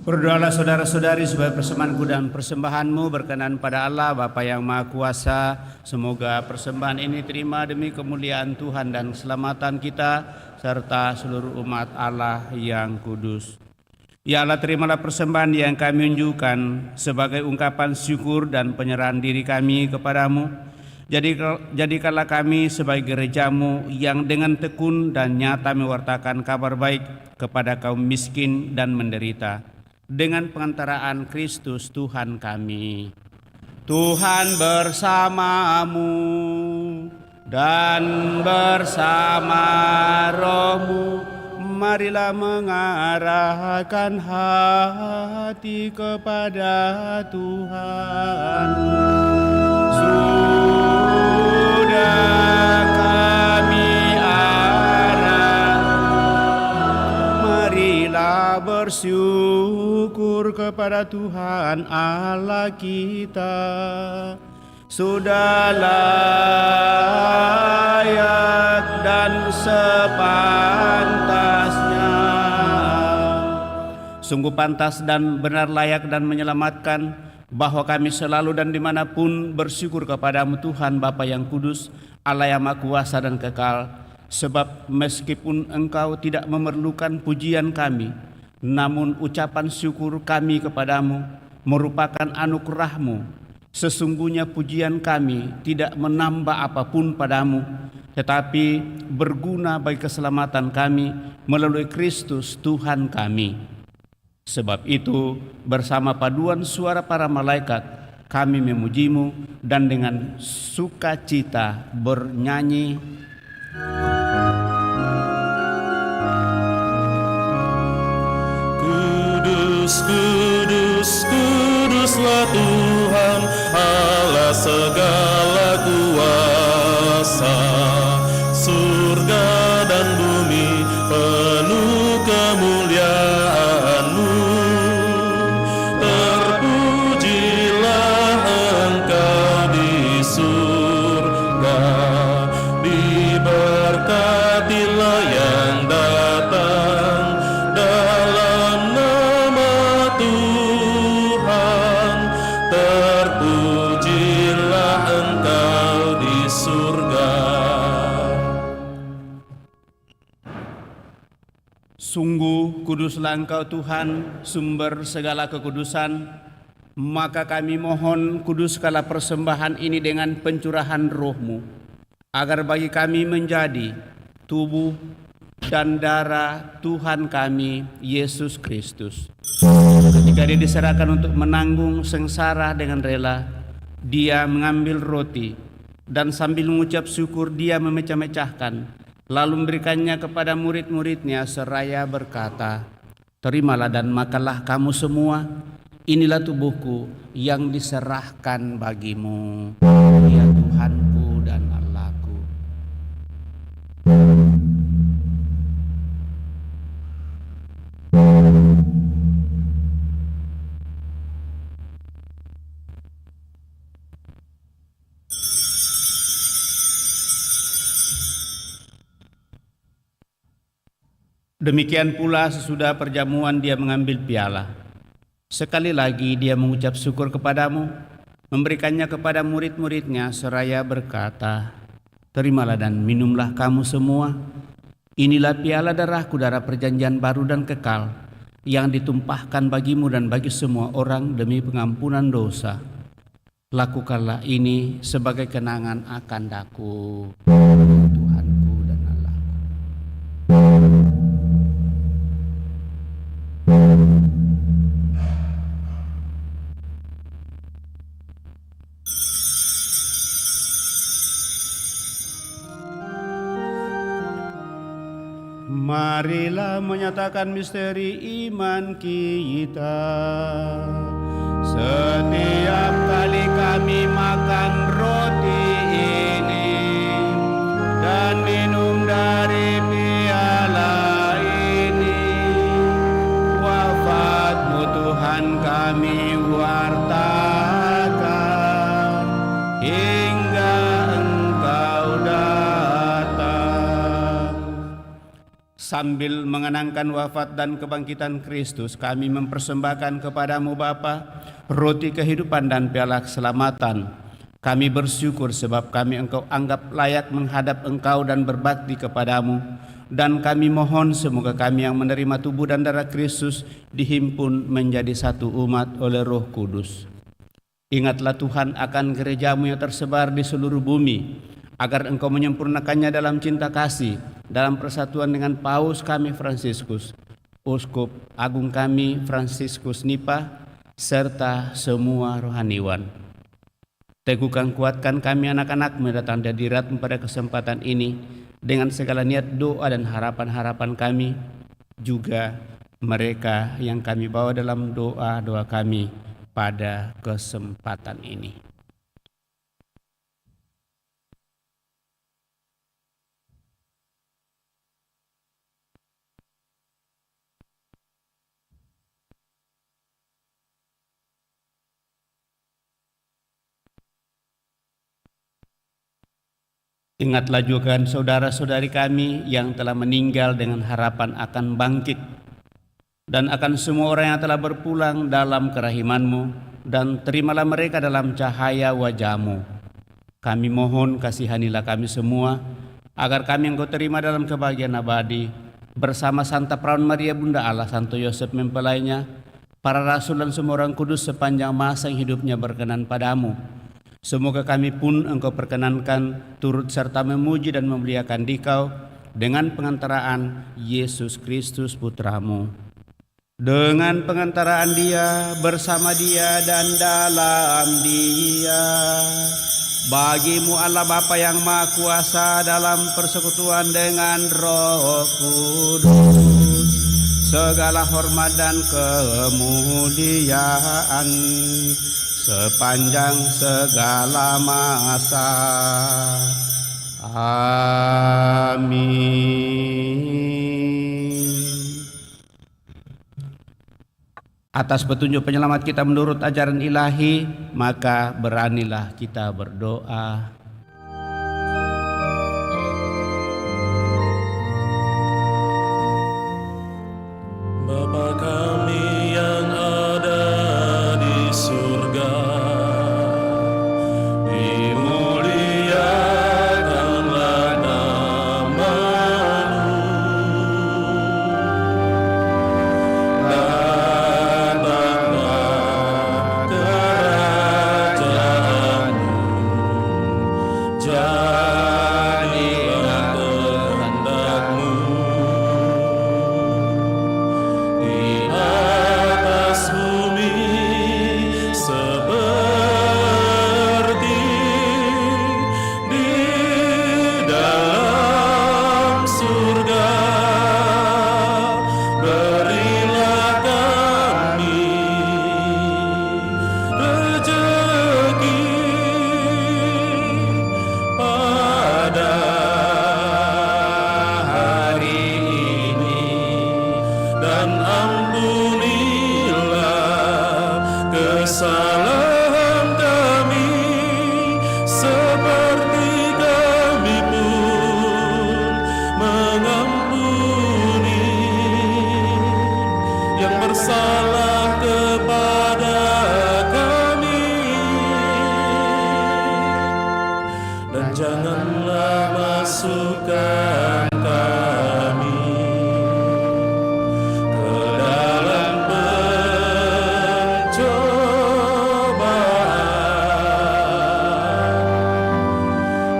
Berdoalah saudara-saudari supaya persembahanku dan persembahanmu berkenan pada Allah Bapa yang Maha Kuasa. Semoga persembahan ini terima demi kemuliaan Tuhan dan keselamatan kita serta seluruh umat Allah yang kudus. Ya Allah, terimalah persembahan yang kami unjukkan sebagai ungkapan syukur dan penyerahan diri kami kepadamu. Jadikanlah kami sebagai gerejamu yang dengan tekun dan nyata mewartakan kabar baik kepada kaum miskin dan menderita. Dengan pengantaraan Kristus Tuhan kami. Tuhan bersamamu dan bersama rohmu. Marilah mengarahkan hati kepada Tuhan. Sudah kami arah, marilah bersyukur kepada Tuhan Allah kita. Sudah layak dan sepantasnya, sungguh pantas dan benar layak dan menyelamatkan bahwa kami selalu dan dimanapun bersyukur kepadamu Tuhan Bapa yang kudus, Allah yang Maha Kuasa dan kekal. Sebab meskipun Engkau tidak memerlukan pujian kami, namun ucapan syukur kami kepadamu merupakan anugerah-Mu. Sesungguhnya pujian kami tidak menambah apapun padamu, tetapi berguna bagi keselamatan kami melalui Kristus Tuhan kami. Sebab itu, bersama paduan suara para malaikat, kami memujimu dan dengan sukacita bernyanyi. Kudus, kudus, kuduslah Tuhan, Allah segala kuasa. Surga dan bumi penuh kemuliaan-Mu. Terpujilah Engkau di surga, diberkatilah yang datang dalam nama Tuhan. Terpujilah Engkau di surga. Sungguh kuduslah Engkau Tuhan, sumber segala kekudusan. Maka kami mohon, kuduskanlah persembahan ini dengan pencurahan roh-Mu, agar bagi kami menjadi tubuh dan darah Tuhan kami, Yesus Kristus. Ketika Dia diserahkan untuk menanggung sengsara dengan rela, Dia mengambil roti, dan sambil mengucap syukur Dia memecah-mecahkan, lalu memberikannya kepada murid-muridnya seraya berkata, "Terimalah dan makanlah kamu semua, inilah tubuhku yang diserahkan bagimu." Ya Tuhanku dan Allahku. Demikian pula sesudah perjamuan Dia mengambil piala. Sekali lagi Dia mengucap syukur kepadamu, memberikannya kepada murid-muridnya seraya berkata, "Terimalah dan minumlah kamu semua. Inilah piala darahku, darah perjanjian baru dan kekal, yang ditumpahkan bagimu dan bagi semua orang demi pengampunan dosa. Lakukanlah ini sebagai kenangan akan daku." Tuhanku dan Allahku. Marilah menyatakan misteri iman kita. Setiap kali kami makan roti ini dan minum dari piala ini, wafat-Mu Tuhan kami wartakan hingga Engkau datang. Sambil mengenangkan wafat dan kebangkitan Kristus, kami mempersembahkan kepadamu Bapa roti kehidupan dan piala keselamatan. Kami bersyukur sebab kami Engkau anggap layak menghadap Engkau dan berbakti kepadamu. Dan kami mohon semoga kami yang menerima tubuh dan darah Kristus dihimpun menjadi satu umat oleh Roh Kudus. Ingatlah Tuhan akan gerejamu yang tersebar di seluruh bumi, agar Engkau menyempurnakannya dalam cinta kasih, dalam persatuan dengan Paus kami Fransiskus, Uskup Agung kami Fransiskus Nipa, serta semua rohaniwan. Teguhkan kuatkan kami anak-anak mendatang hadirat pada kesempatan ini dengan segala niat doa dan harapan-harapan kami, juga mereka yang kami bawa dalam doa-doa kami pada kesempatan ini. Ingatlah juga saudara-saudari kami yang telah meninggal dengan harapan akan bangkit, dan akan semua orang yang telah berpulang dalam kerahiman-Mu, dan terimalah mereka dalam cahaya wajah-Mu. Kami mohon kasihanilah kami semua, agar kami Engkau terima dalam kebahagiaan abadi, bersama Santa Perawan Maria Bunda Allah, Santo Yosef mempelainya, para rasul dan semua orang kudus sepanjang masa yang hidupnya berkenan padamu. Semoga kami pun Engkau perkenankan turut serta memuji dan memuliakan Dikau dengan pengantaraan Yesus Kristus Putra-Mu. Dengan pengantaraan Dia, bersama Dia dan dalam Dia, bagi-Mu Allah Bapa yang Maha Kuasa dalam persekutuan dengan Roh Kudus, segala hormat dan kemuliaan sepanjang segala masa. Amin. Atas petunjuk penyelamat kita menurut ajaran ilahi, maka beranilah kita berdoa. Bapa kami yang ada di surga, dimuliakanlah nama-Mu, datanglah kerajaan-Mu, jadilah kehendak-Mu di atas bumi seperti di dalam surga. Berilah kami rezeki pada hari ini, dan ampunilah kesalahan kami seperti kami pun mengampuni yang bersalah kepada kami, dan janganlah masukkan kami ke dalam pencobaan,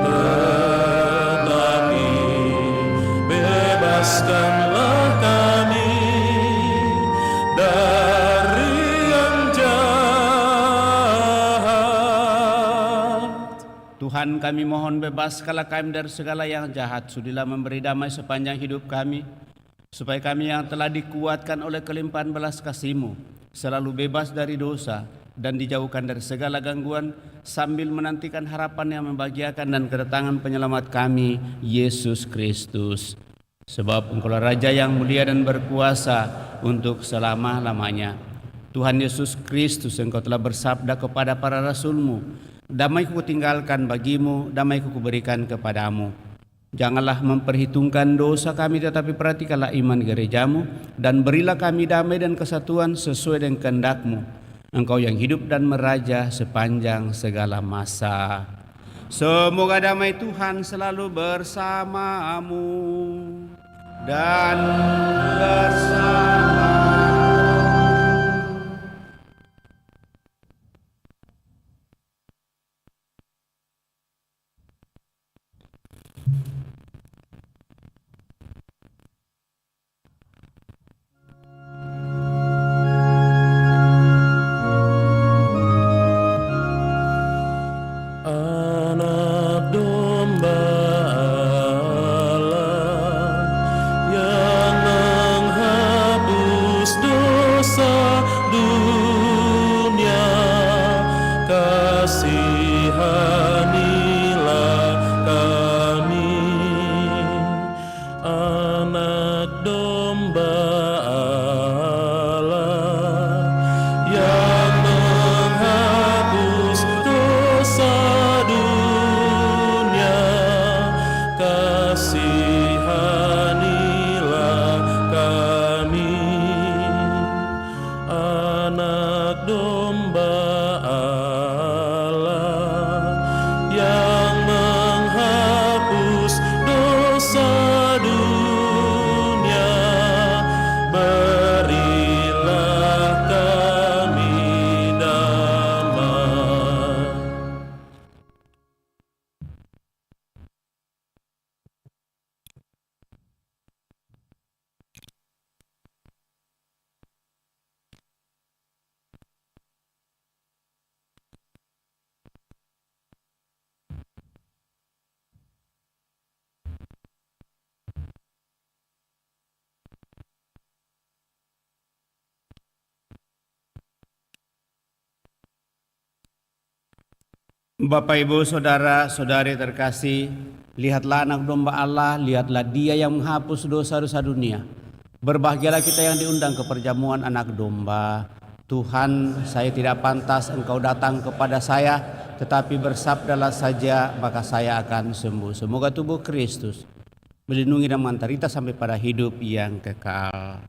tetapi bebaskanlah kami dari yang jahat. Tuhan, kami mohon bebaskanlah kami dari segala yang jahat. Sudilah memberi damai sepanjang hidup kami, supaya kami yang telah dikuatkan oleh kelimpahan belas kasih-Mu selalu bebas dari dosa dan dijauhkan dari segala gangguan, sambil menantikan harapan yang membahagiakan dan kedatangan penyelamat kami, Yesus Kristus. Sebab Engkaulah Raja yang mulia dan berkuasa untuk selama-lamanya. Tuhan Yesus Kristus, Engkau telah bersabda kepada para rasul-Mu, damai ku tinggalkan bagimu, damai ku berikan kepadamu. Janganlah memperhitungkan dosa kami, tetapi perhatikanlah iman gerejamu, dan berilah kami damai dan kesatuan sesuai dengan kehendak-Mu. Engkau yang hidup dan meraja sepanjang segala masa. Semoga damai Tuhan selalu bersamamu dan bersama. Anak domba Allah yang menghapus dosa dunia, kasihanilah kami. Anak domba Allah yang menghapus dosa dunia, kasihanilah kami. Anak domba Allah yang menghapus dosa dunia, berilah kami damai. Bapak, Ibu, Saudara-saudari terkasih, lihatlah anak domba Allah, lihatlah Dia yang menghapus dosa-dosa dunia. Berbahagialah kita yang diundang ke perjamuan anak domba. Tuhan, saya tidak pantas Engkau datang kepada saya, tetapi bersabdalah saja, maka saya akan sembuh. Semoga tubuh Kristus melindungi dan mengantar kita sampai pada hidup yang kekal.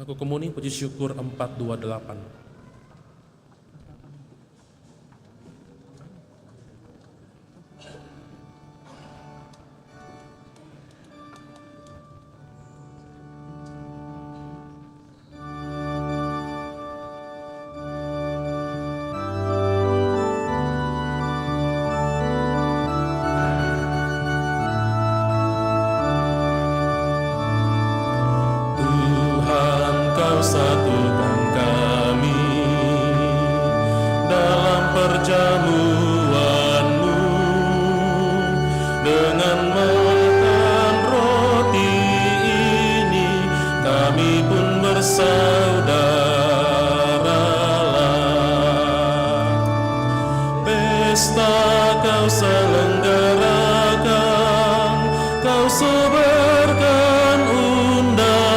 Aku komuni puji syukur 428. Satukan kami dalam perjamuan-Mu dengan makan roti ini kami pun bersaudaralah. Pesta Kau selenggarakan, Kau sebarkan undangan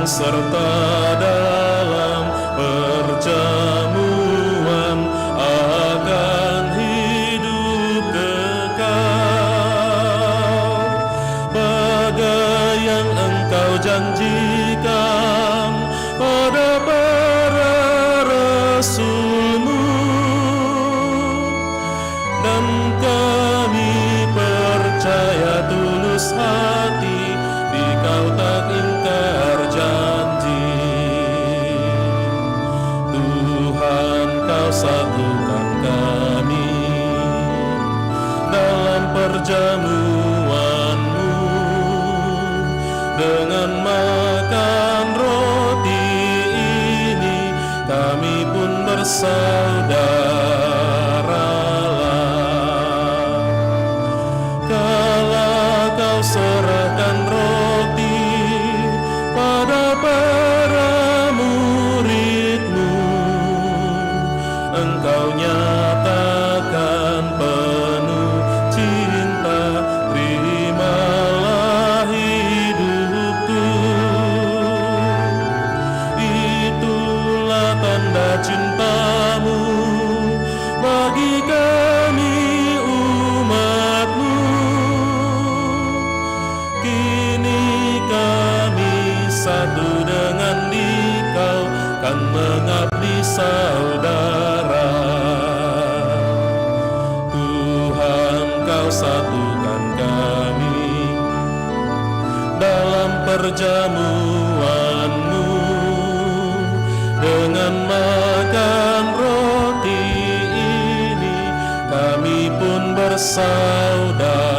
serta dalam perjamuan akan hidup kekal. Bagai yang Engkau janjikan pada para rasul-Mu, dan kami percaya tulus hati di Kau tak ingkar janji. Tuhan, Kau satukan kami dalam perjamuan-Mu dengan makan roti ini kami pun bersaudaralah. Kala Kau serahkan roti pada para murid-Mu, Engkau nyatakan penuh cinta, terimalah hidupku. Itulah tanda cinta-Mu bagi kami umat-Mu. Kini kami satu dengan Dikau, kan mengabdi saudara. Tuhan, Kau satukan kami dalam perjamuan-Mu dengan makan roti ini kami pun bersaudaralah.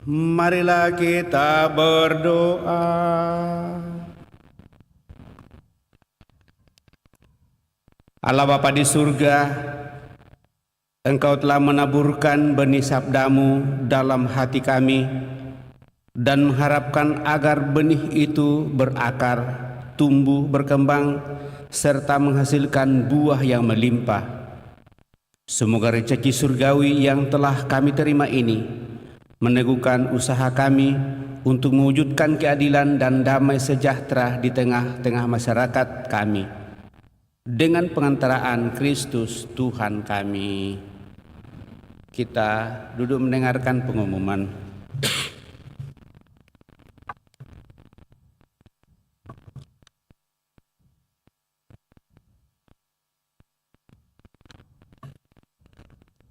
Marilah kita berdoa. Allah Bapa di surga, Engkau telah menaburkan benih sabda-Mu dalam hati kami dan mengharapkan agar benih itu berakar, tumbuh, berkembang, serta menghasilkan buah yang melimpah. Semoga rezeki surgawi yang telah kami terima ini meneguhkan usaha kami untuk mewujudkan keadilan dan damai sejahtera di tengah-tengah masyarakat kami dengan pengantaraan Kristus Tuhan kami. Kita duduk mendengarkan pengumuman.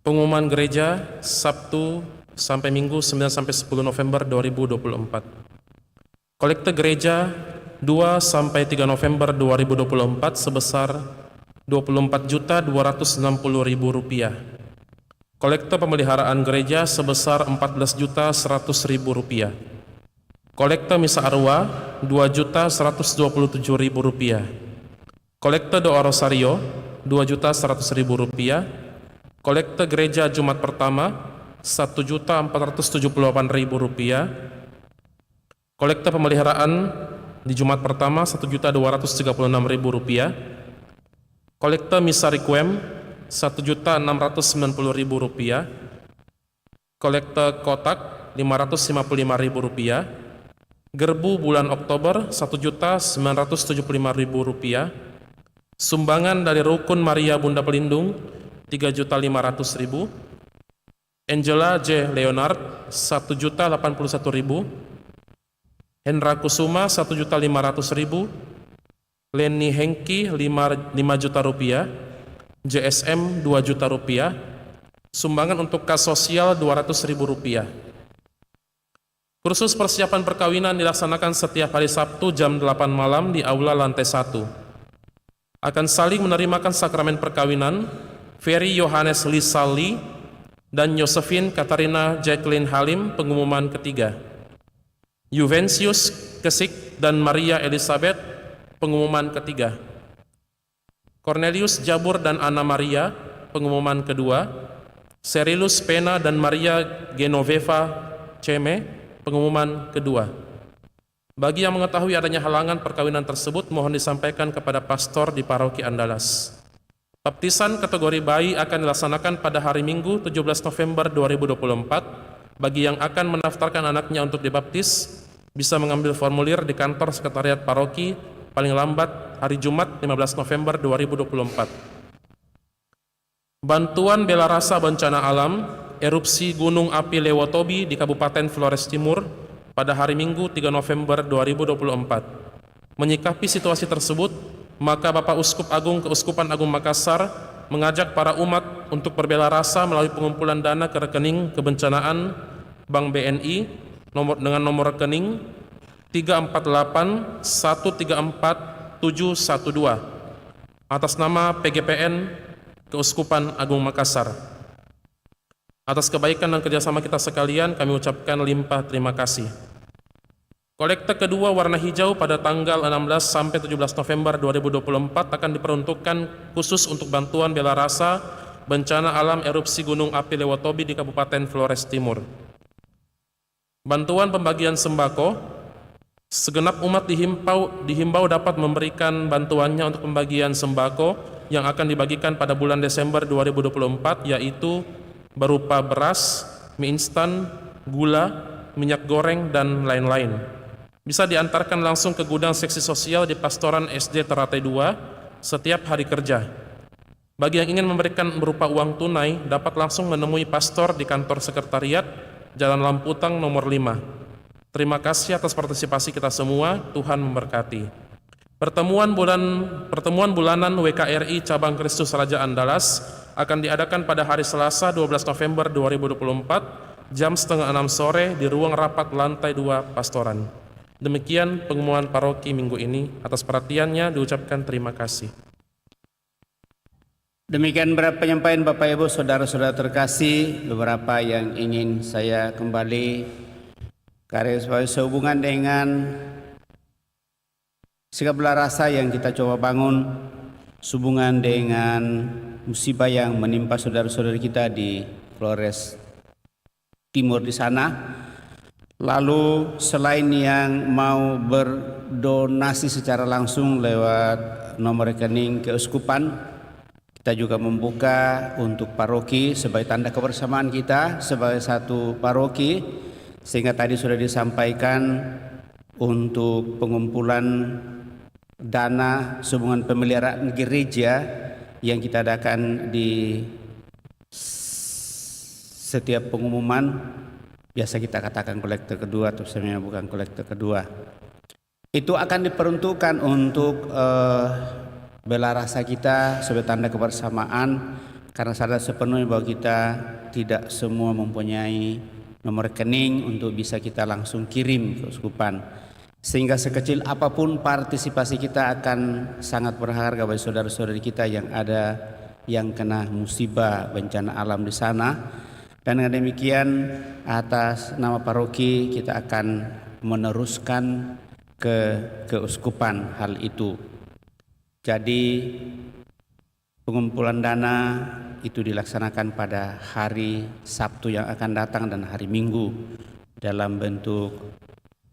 Pengumuman gereja Sabtu sampai Minggu 9 sampai 10 November 2024. Kolekte gereja 2 sampai 3 November 2024 sebesar Rp24.260.000. Kolekte pemeliharaan gereja sebesar Rp14.100.000. Kolekte misa arwah Rp2.127.000. Kolekte doa rosario Rp2.100.000. Kolekte gereja Jumat pertama Rp1.478.000. Kolekte pemeliharaan di Jumat pertama Rp1.236.000. Kolekte Misa Requiem Rp1.690.000. Kolekte kotak Rp555.000. Gerbu bulan Oktober Rp1.975.000. Sumbangan dari Rukun Maria Bunda Pelindung Rp3.500.000. Angela J. Leonard Rp1.081.000. Hendra Kusuma Rp1.500.000. Leni Hengki Rp5.000.000. JSM Rp2.000.000. Sumbangan untuk kas sosial Rp200.000. Kursus persiapan perkawinan dilaksanakan setiap hari Sabtu jam 8 malam di aula lantai 1. Akan saling menerimakan sakramen perkawinan Ferry Yohanes Lisali dan Josephine Katarina Jacqueline Halim, pengumuman ketiga. Juvencius Kesik dan Maria Elizabeth, pengumuman ketiga. Cornelius Jabur dan Anna Maria, pengumuman kedua. Serilus Pena dan Maria Genoveva Ceme, pengumuman kedua. Bagi yang mengetahui adanya halangan perkawinan tersebut, mohon disampaikan kepada pastor di Paroki Andalas. Baptisan kategori bayi akan dilaksanakan pada hari Minggu 17 November 2024. Bagi yang akan mendaftarkan anaknya untuk dibaptis, bisa mengambil formulir di kantor sekretariat paroki paling lambat hari Jumat 15 November 2024. Bantuan bela rasa bencana alam, erupsi Gunung Api Lewotobi di Kabupaten Flores Timur pada hari Minggu 3 November 2024. Menyikapi situasi tersebut, maka Bapak Uskup Agung Keuskupan Agung Makassar mengajak para umat untuk berbela rasa melalui pengumpulan dana ke rekening kebencanaan Bank BNI dengan nomor rekening 348134712 atas nama PGPN Keuskupan Agung Makassar. Atas kebaikan dan kerjasama kita sekalian, kami ucapkan limpah terima kasih. Kolekte kedua warna hijau pada tanggal 16 sampai 17 November 2024 akan diperuntukkan khusus untuk bantuan bela rasa bencana alam erupsi Gunung Api Lewotobi di Kabupaten Flores Timur. Bantuan pembagian sembako, segenap umat dihimbau dapat memberikan bantuannya untuk pembagian sembako yang akan dibagikan pada bulan Desember 2024, yaitu berupa beras, mie instan, gula, minyak goreng, dan lain-lain. Bisa diantarkan langsung ke gudang seksi sosial di Pastoran SD Teratai 2 setiap hari kerja. Bagi yang ingin memberikan berupa uang tunai, dapat langsung menemui pastor di kantor sekretariat Jalan Lamputang nomor 5. Terima kasih atas partisipasi kita semua. Tuhan memberkati. Pertemuan bulanan WKRI Cabang Kristus Raja Andalas akan diadakan pada hari Selasa 12 November 2024 jam 5:30 sore di ruang rapat lantai 2 Pastoran. Demikian pengumuman paroki minggu ini. Atas perhatiannya diucapkan terima kasih. Demikian beberapa penyampaian Bapak Ibu Saudara-saudara terkasih, beberapa yang ingin saya kembali karena sehubungan dengan sikap bela rasa yang kita coba bangun, sehubungan dengan musibah yang menimpa saudara-saudara kita di Flores Timur di sana. Lalu selain yang mau berdonasi secara langsung lewat nomor rekening keuskupan, kita juga membuka untuk paroki sebagai tanda kebersamaan kita sebagai satu paroki, sehingga tadi sudah disampaikan untuk pengumpulan dana sehubungan pemeliharaan gereja yang kita adakan di setiap pengumuman, biasa kita katakan kolektor kedua atau sebenarnya bukan kolektor kedua, itu akan diperuntukkan untuk bela rasa kita sebagai tanda kebersamaan, karena sadar sepenuhnya bahwa kita tidak semua mempunyai nomor rekening untuk bisa kita langsung kirim ke uskupan, sehingga sekecil apapun partisipasi kita akan sangat berharga bagi saudara-saudari kita yang ada yang kena musibah bencana alam di sana. Dan dengan demikian atas nama paroki kita akan meneruskan ke keuskupan hal itu. Jadi pengumpulan dana itu dilaksanakan pada hari Sabtu yang akan datang dan hari Minggu dalam bentuk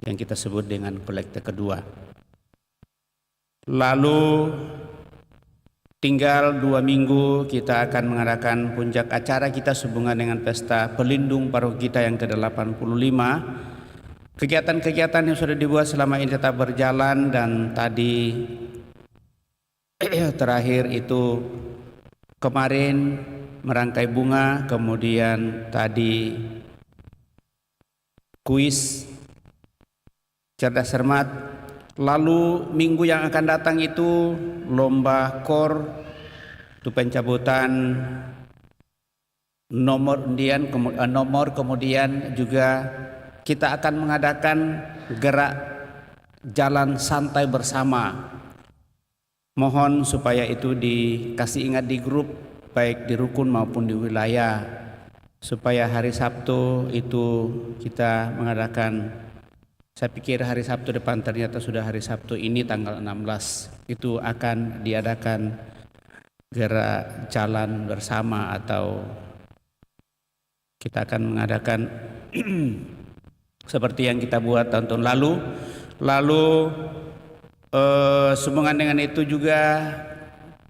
yang kita sebut dengan kolekte kedua. Lalu tinggal 2 minggu kita akan mengadakan puncak acara kita sehubungan dengan pesta pelindung paroki kita yang ke-85. Kegiatan-kegiatan yang sudah dibuat selama ini tetap berjalan, dan tadi terakhir itu kemarin merangkai bunga, kemudian tadi kuis cerdas cermat. Lalu minggu yang akan datang itu lomba kor, itu pencabutan nomor undian, kemudian juga kita akan mengadakan gerak jalan santai bersama. Mohon supaya itu dikasih ingat di grup, baik di rukun maupun di wilayah, supaya hari Sabtu itu kita mengadakan. Saya pikir hari Sabtu depan, ternyata sudah hari Sabtu ini tanggal 16 itu akan diadakan gerak jalan bersama, atau kita akan mengadakan seperti yang kita buat tahun-tahun lalu. Lalu sehubungan dengan itu juga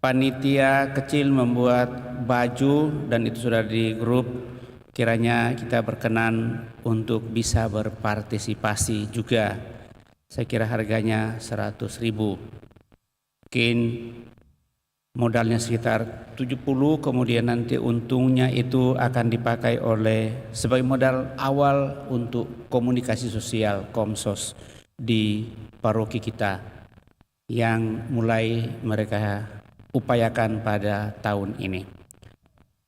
panitia kecil membuat baju, dan itu sudah di grup. Kiranya kita berkenan untuk bisa berpartisipasi juga. Saya kira harganya 100.000. Mungkin modalnya sekitar 70, kemudian nanti untungnya itu akan dipakai sebagai modal awal untuk komunikasi sosial Komsos di paroki kita yang mulai mereka upayakan pada tahun ini.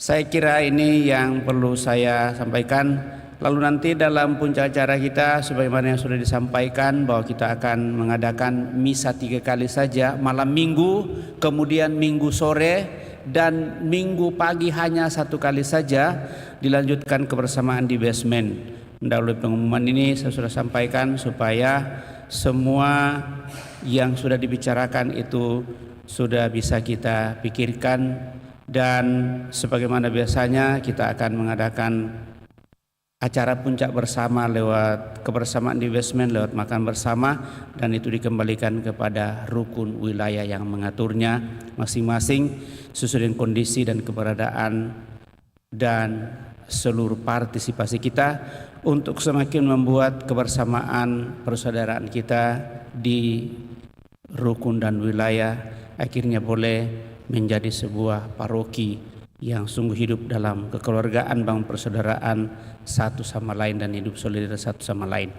Saya kira ini yang perlu saya sampaikan. Lalu nanti dalam puncak acara kita, sebagaimana yang sudah disampaikan, bahwa kita akan mengadakan misa 3 kali saja, malam minggu, kemudian minggu sore, dan minggu pagi hanya 1 kali saja, dilanjutkan kebersamaan di basement. Mendahului pengumuman ini saya sudah sampaikan supaya semua yang sudah dibicarakan itu sudah bisa kita pikirkan. Dan sebagaimana biasanya kita akan mengadakan acara puncak bersama lewat kebersamaan di basement, lewat makan bersama, dan itu dikembalikan kepada rukun wilayah yang mengaturnya masing-masing sesuai dengan kondisi dan keberadaan dan seluruh partisipasi kita untuk semakin membuat kebersamaan persaudaraan kita di rukun dan wilayah akhirnya boleh menjadi sebuah paroki yang sungguh hidup dalam kekeluargaan, bangun persaudaraan satu sama lain, dan hidup solidaritas satu sama lain.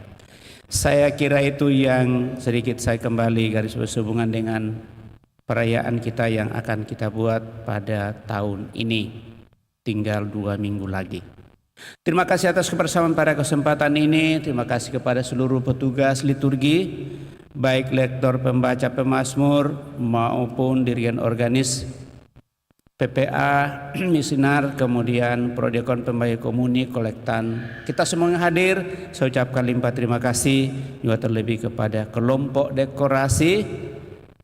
Saya kira itu yang sedikit saya kembali garis berhubungan dengan perayaan kita yang akan kita buat pada tahun ini. Tinggal 2 minggu lagi. Terima kasih atas kebersamaan pada kesempatan ini. Terima kasih kepada seluruh petugas liturgi, baik lektor, pembaca, pemazmur maupun dirigen organis, PPA, misinar, kemudian prodiakon, pembagian komuni, kolektan. Kita semua yang hadir, saya ucapkan limpah terima kasih juga terlebih kepada kelompok dekorasi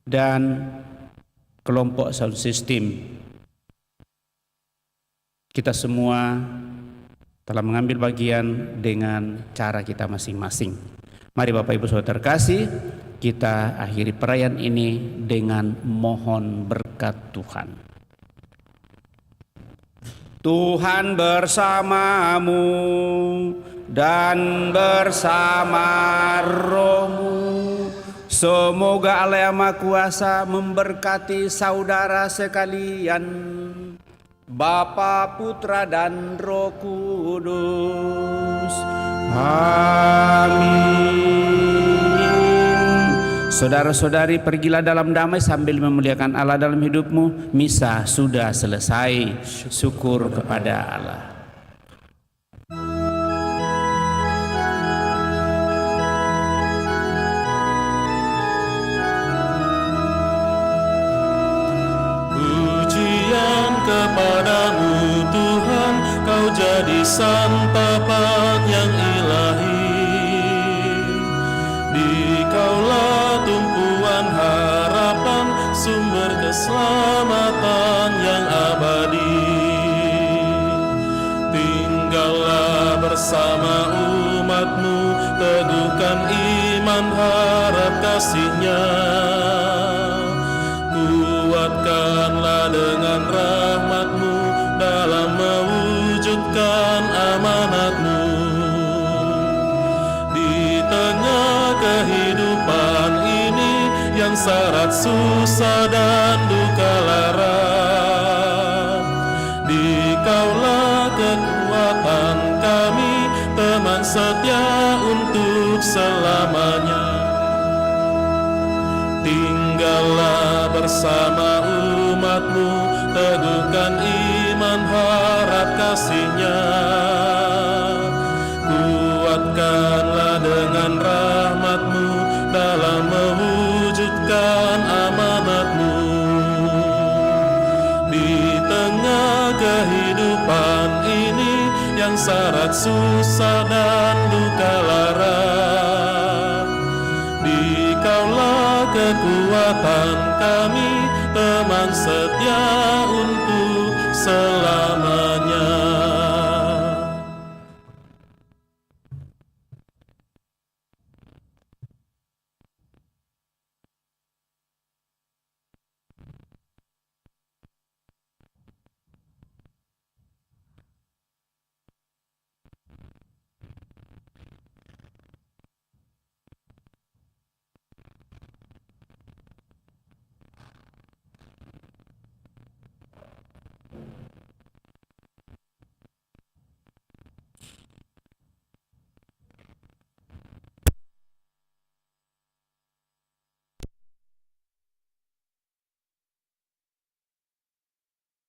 dan kelompok sound system. Kita semua telah mengambil bagian dengan cara kita masing-masing. Mari Bapak Ibu Saudara terkasih, kita akhiri perayaan ini dengan mohon berkat Tuhan. Tuhan bersamamu dan bersama rohmu. Semoga Allah Yang Maha Kuasa memberkati saudara sekalian, Bapa, Putra, dan Roh Kudus. Amin. Saudara-saudari, pergilah dalam damai sambil memuliakan Allah dalam hidupmu. Misa sudah selesai. Syukur kepada Allah. Pujian kepadamu Tuhan, Kau jadi santapan yang ilahi. Dikaulah tumpuan harapan, sumber keselamatan yang abadi. Tinggallah bersama umatmu, teguhkan iman harap kasih-Nya. Kuatkanlah dengan rahmat-Mu dalam mewujudkan amanat-Mu. Di tengah kehidupan ini yang syarat susah dan duka lara, Dikaulah kekuatan kami, teman setia untuk selamanya. Tinggallah bersama umat-Mu, teguhkan iman harap kasih-Nya. Kuatkanlah dengan rahmat-Mu dalam mewujudkan amanat-Mu. Di tengah kehidupan ini yang syarat susah dan duka lara, Dikaulah kekuatan kami, teman setia untuk selamanya.